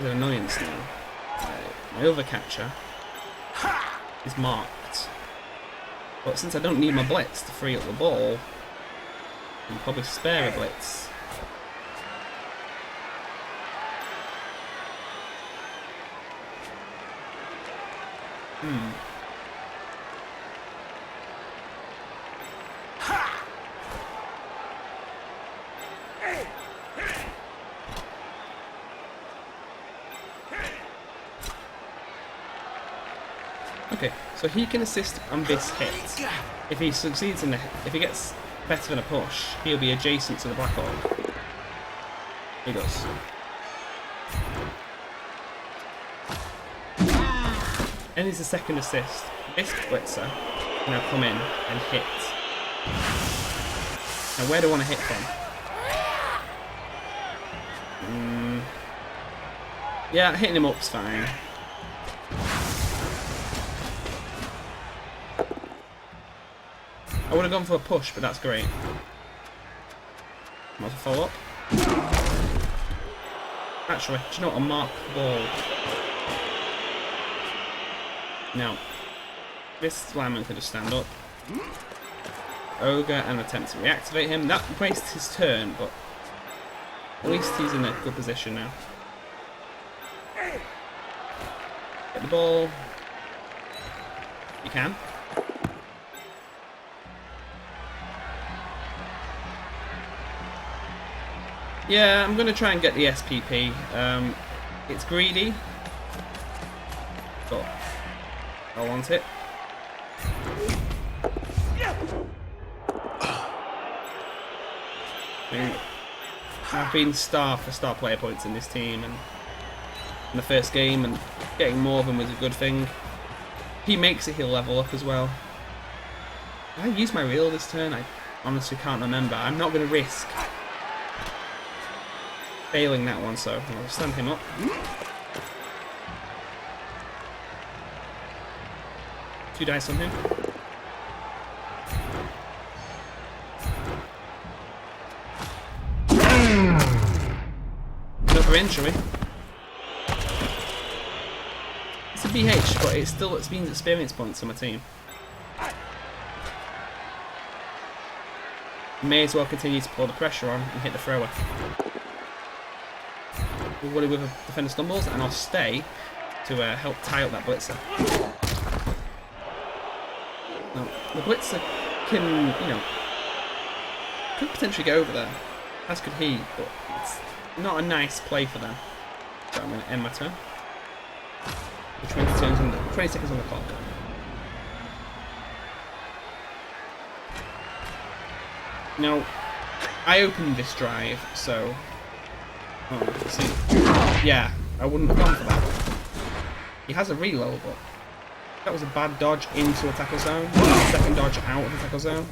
is an annoyance now. My other catcher is marked. But since I don't need my blitz to free up the ball, I can probably spare a blitz. Okay, so he can assist on this hit. If he succeeds in the hit, if he gets better than a push, he'll be adjacent to the Black Orc. He does. And it's a second assist. This blitzer can now come in and hit. Now where do I want to hit from? Yeah, hitting him up's fine. I would have gone for a push, but that's great. Might as well follow up. Actually, do you know what? I'll mark the ball. Now, this lineman can just stand up. Ogre and attempt to reactivate him. That wastes his turn, but at least he's in a good position now. Get the ball. You can. Yeah, I'm going to try and get the SPP. It's greedy, but I want it. I've been starved for star player points in this team, and in the first game, and getting more of them was a good thing. He makes it, he'll level up as well. Did I use my reel this turn? I honestly can't remember. I'm not going to risk failing that one, so I'll stand him up. Two dice on him. Another in, shall we? It's a BH, but it still means experience points on my team. May as well continue to pull the pressure on and hit the thrower. We'll with a defender stumbles, and I'll stay to help tie up that blitzer. Now, the blitzer can, could potentially go over there, as could he, but it's not a nice play for them. So I'm going to end my turn. The 20 seconds on the clock. Now, I opened this drive, so... Oh, see. Yeah, I wouldn't have gone for that. He has a reload, but... That was a bad dodge into a tackle zone. Second dodge out of the tackle zone.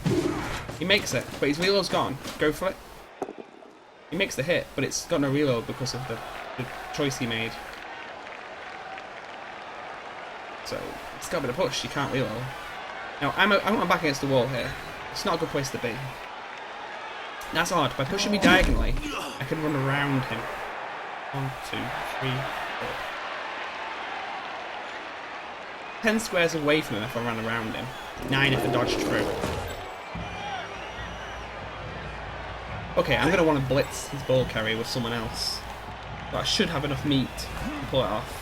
He makes it, but his reload's gone. Go for it. He makes the hit, but it's got no reload because of the choice he made. So, it's got a bit of push. You can't reload. Now, I'm back against the wall here. It's not a good place to be. That's odd. By pushing me diagonally, I can run around him. 1, 2, 3, 4. 10 squares away from him if I ran around him. 9 if I dodged through. Okay, I'm going to want to blitz his ball carrier with someone else. But I should have enough meat to pull it off.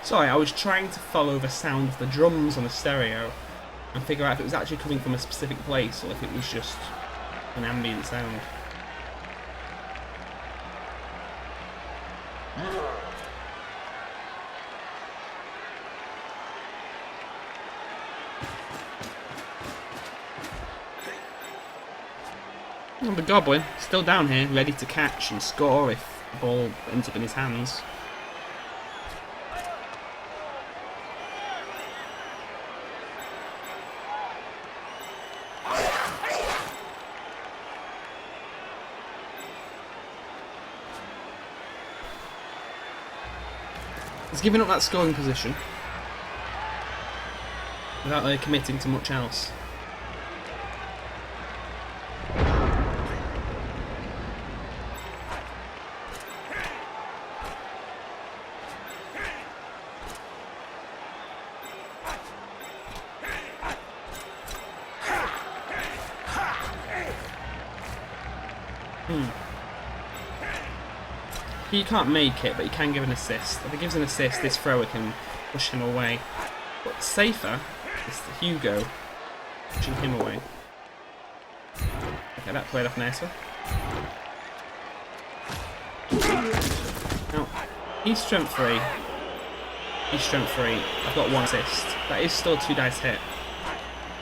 Sorry, I was trying to follow the sound of the drums on the stereo and figure out if it was actually coming from a specific place or if it was just an ambient sound. And the Goblin, still down here, ready to catch and score if the ball ends up in his hands. He's giving up that scoring position without really committing to much else. He can't make it, but he can give an assist. If he gives an assist, this thrower can push him away. But safer is Hugo pushing him away. Okay, that played off nicely. Now, he's strength 3. He's strength 3. I've got 1 assist. That is still 2 dice hit.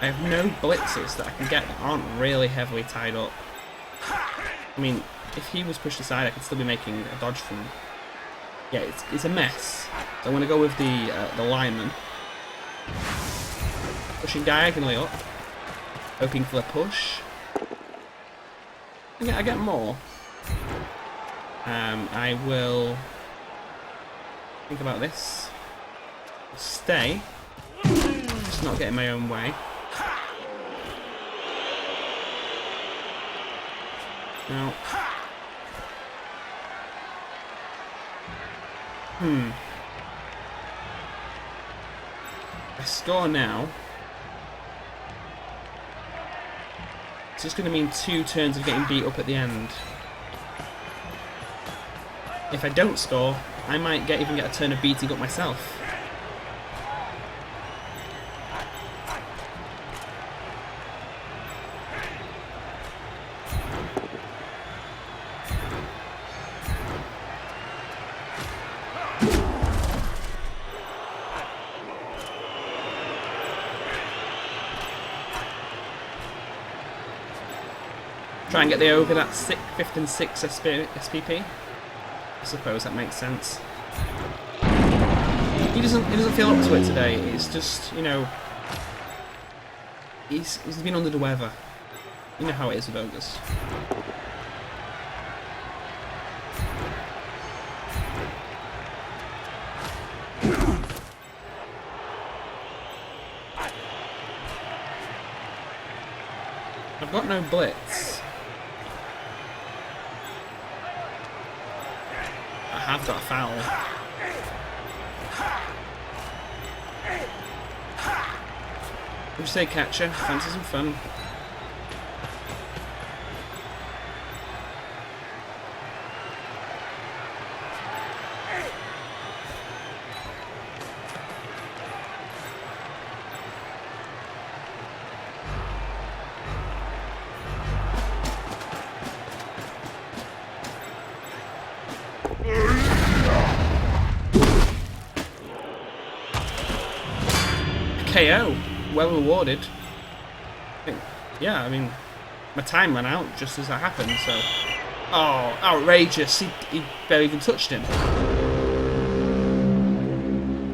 I have no blitzes that I can get that aren't really heavily tied up. I mean, if he was pushed aside, I could still be making a dodge from him. Yeah, it's a mess. So I'm going to go with the lineman. Pushing diagonally up. Hoping for a push. I get more. I will think about this. Stay. Just not getting my own way. Now... I score now. It's just going to mean 2 turns of getting beat up at the end. If I don't score, I might even get a turn of beating up myself. Try and get the over that 5th and 6th SPP. I suppose that makes sense. He doesn't feel up to it today. It's just, you know, he's been under the weather. You know how it is with ogres. I've got no blitz. I've got a foul. Would you say catcher? Fancy some fun. KO. Well rewarded. Yeah, I mean, my time ran out just as that happened, so... Oh, outrageous. He barely even touched him.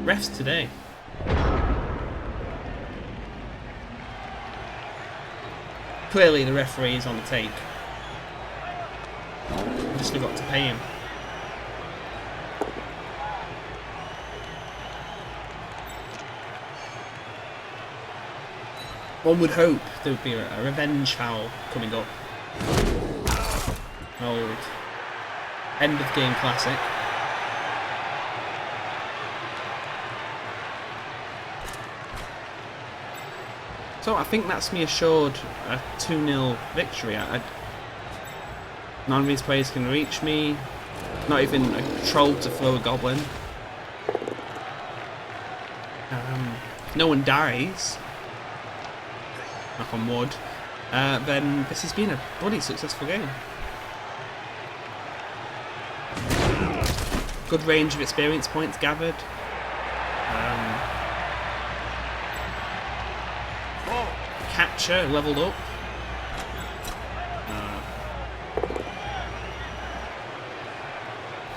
Refs today. Clearly the referee is on the take. I just forgot to pay him. One would hope there would be a revenge foul coming up. Old end of game classic. So I think that's me assured a 2-0 victory. None of these players can reach me. Not even a troll to throw a goblin. If no one dies, knock on wood, then this has been a bloody successful game. Good range of experience points gathered. Catcher leveled up.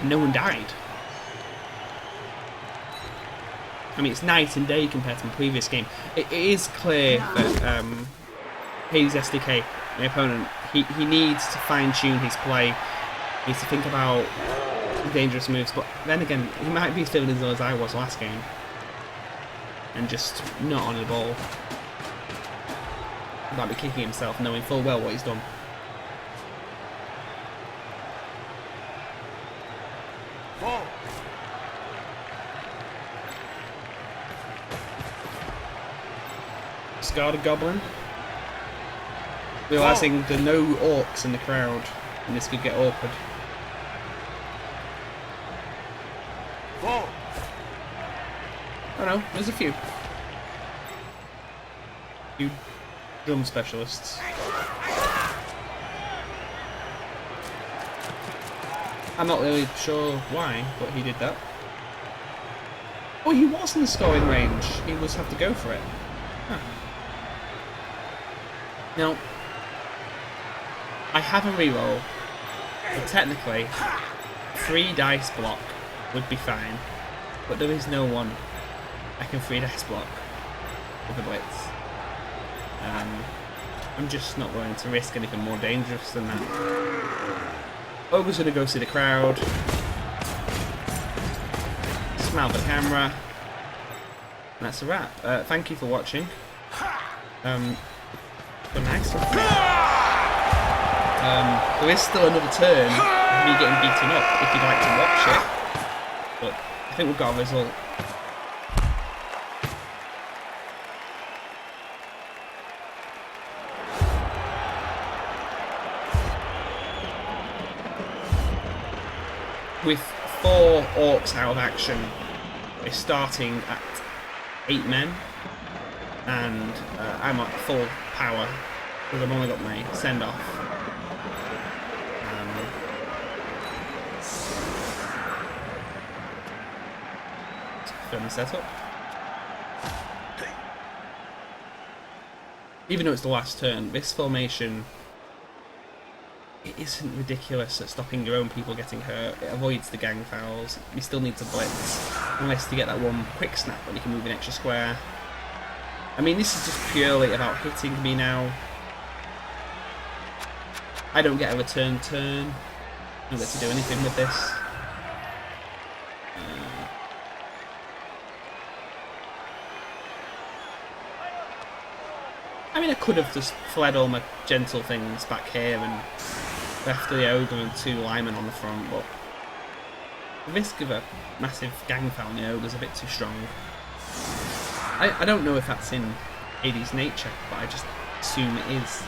No one died. I mean, it's night and day compared to my previous game. It is clear that Hades SDK, my opponent, he needs to fine-tune his play. He needs to think about dangerous moves, but then again, he might be feeling as ill as I was last game. And just not on the ball. He might be kicking himself, knowing full well what he's done. Discarded goblin. Realising there are no orcs in the crowd, and this could get awkward. Oh no, there's a few. Drum specialists. I'm not really sure why, but he did that. Oh, he was in the scoring range. He would have to go for it. Huh. Now, I have a reroll, but technically, 3 dice block would be fine, but there is no one I can 3 dice block with a blitz. I'm just not willing to risk anything more dangerous than that. Ogre's gonna go see the crowd, smile at the camera, and that's a wrap. Thank you for watching. Nice. There is still another turn of me getting beaten up if you'd like to watch it, but I think we've got a result. With 4 orcs out of action, we're starting at 8 men, and I'm at full power because I've only got my send-off. Film the setup. Even though it's the last turn, this formation, it isn't ridiculous at stopping your own people getting hurt. It avoids the gang fouls. You still need to blitz, unless you get that one quick snap when you can move an extra square. I mean, this is just purely about hitting me now. I don't get a return turn. I don't get to do anything with this. I mean, I could have just fled all my gentle things back here and left the ogre and 2 linemen on the front, but the risk of a massive gang foul on the ogre is a bit too strong. I don't know if that's in Hades' nature, but I just assume it is,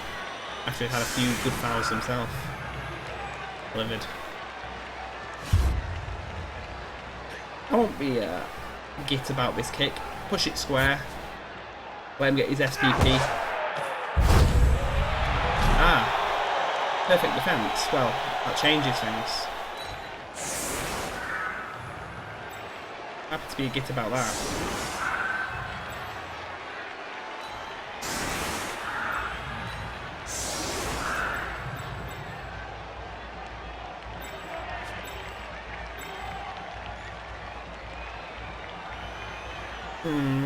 after he's had a few good fouls himself. Livid. I won't be git about this kick. Push it square. Let him get his SPP. Ah, perfect defence. Well, that changes things. Happy to be a git about that. Hmm.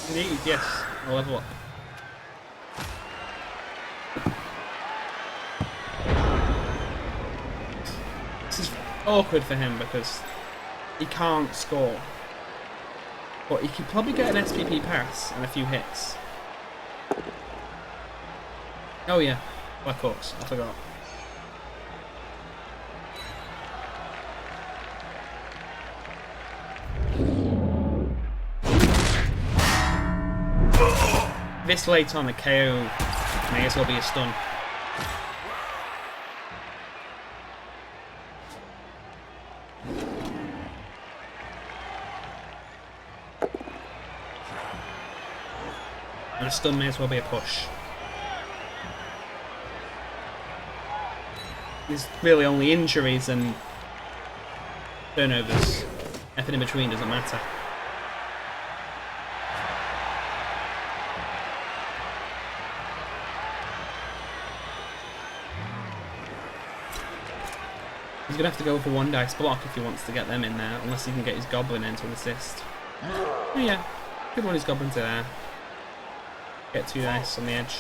Indeed, yes. I'll level up. This is awkward for him because he can't score. But he could probably get an SPP pass and a few hits. Oh yeah, Black Orcs, I forgot. This late on a KO may as well be a stun. And a stun may as well be a push. There's really only injuries and turnovers. Everything in between doesn't matter. He's going to have to go for one dice block if he wants to get them in there, unless he can get his goblin in to assist. Oh yeah, good one his goblin to there. Get 2 dice on the edge.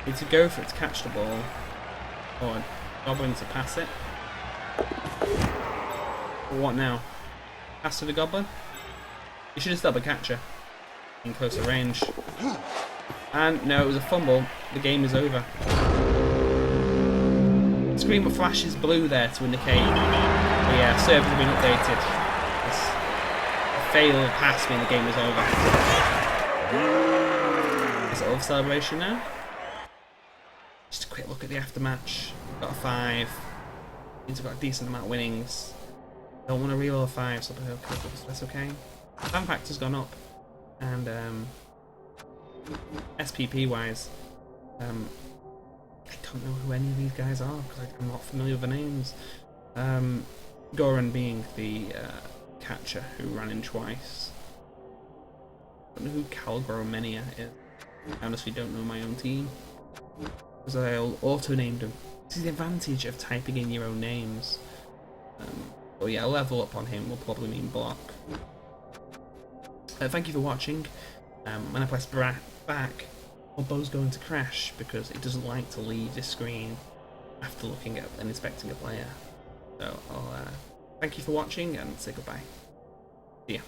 Need to go for it to catch the ball, or goblin to pass it. But what now? Pass to the goblin? You should have stopped a catcher in closer range. And no, it was a fumble. The game is over. The screen flashes blue there to indicate the servers have been updated. A failed pass means the game was over. Is it all celebration now? Just a quick look at the aftermatch. Got a 5. Means I've got a decent amount of winnings. Don't want to reroll a 5, so that's okay. Fan factor's gone up. And SPP wise, I don't know who any of these guys are because I'm not familiar with the names. Goran being the catcher who ran in twice. I don't know who Calgromenia is. I honestly don't know my own team because I auto-named them. This is the advantage of typing in your own names. But yeah, a level up on him will probably mean block. Thank you for watching. When I press back, my bow's going to crash because it doesn't like to leave this screen after looking at and inspecting a player. So I'll thank you for watching and say goodbye. See ya.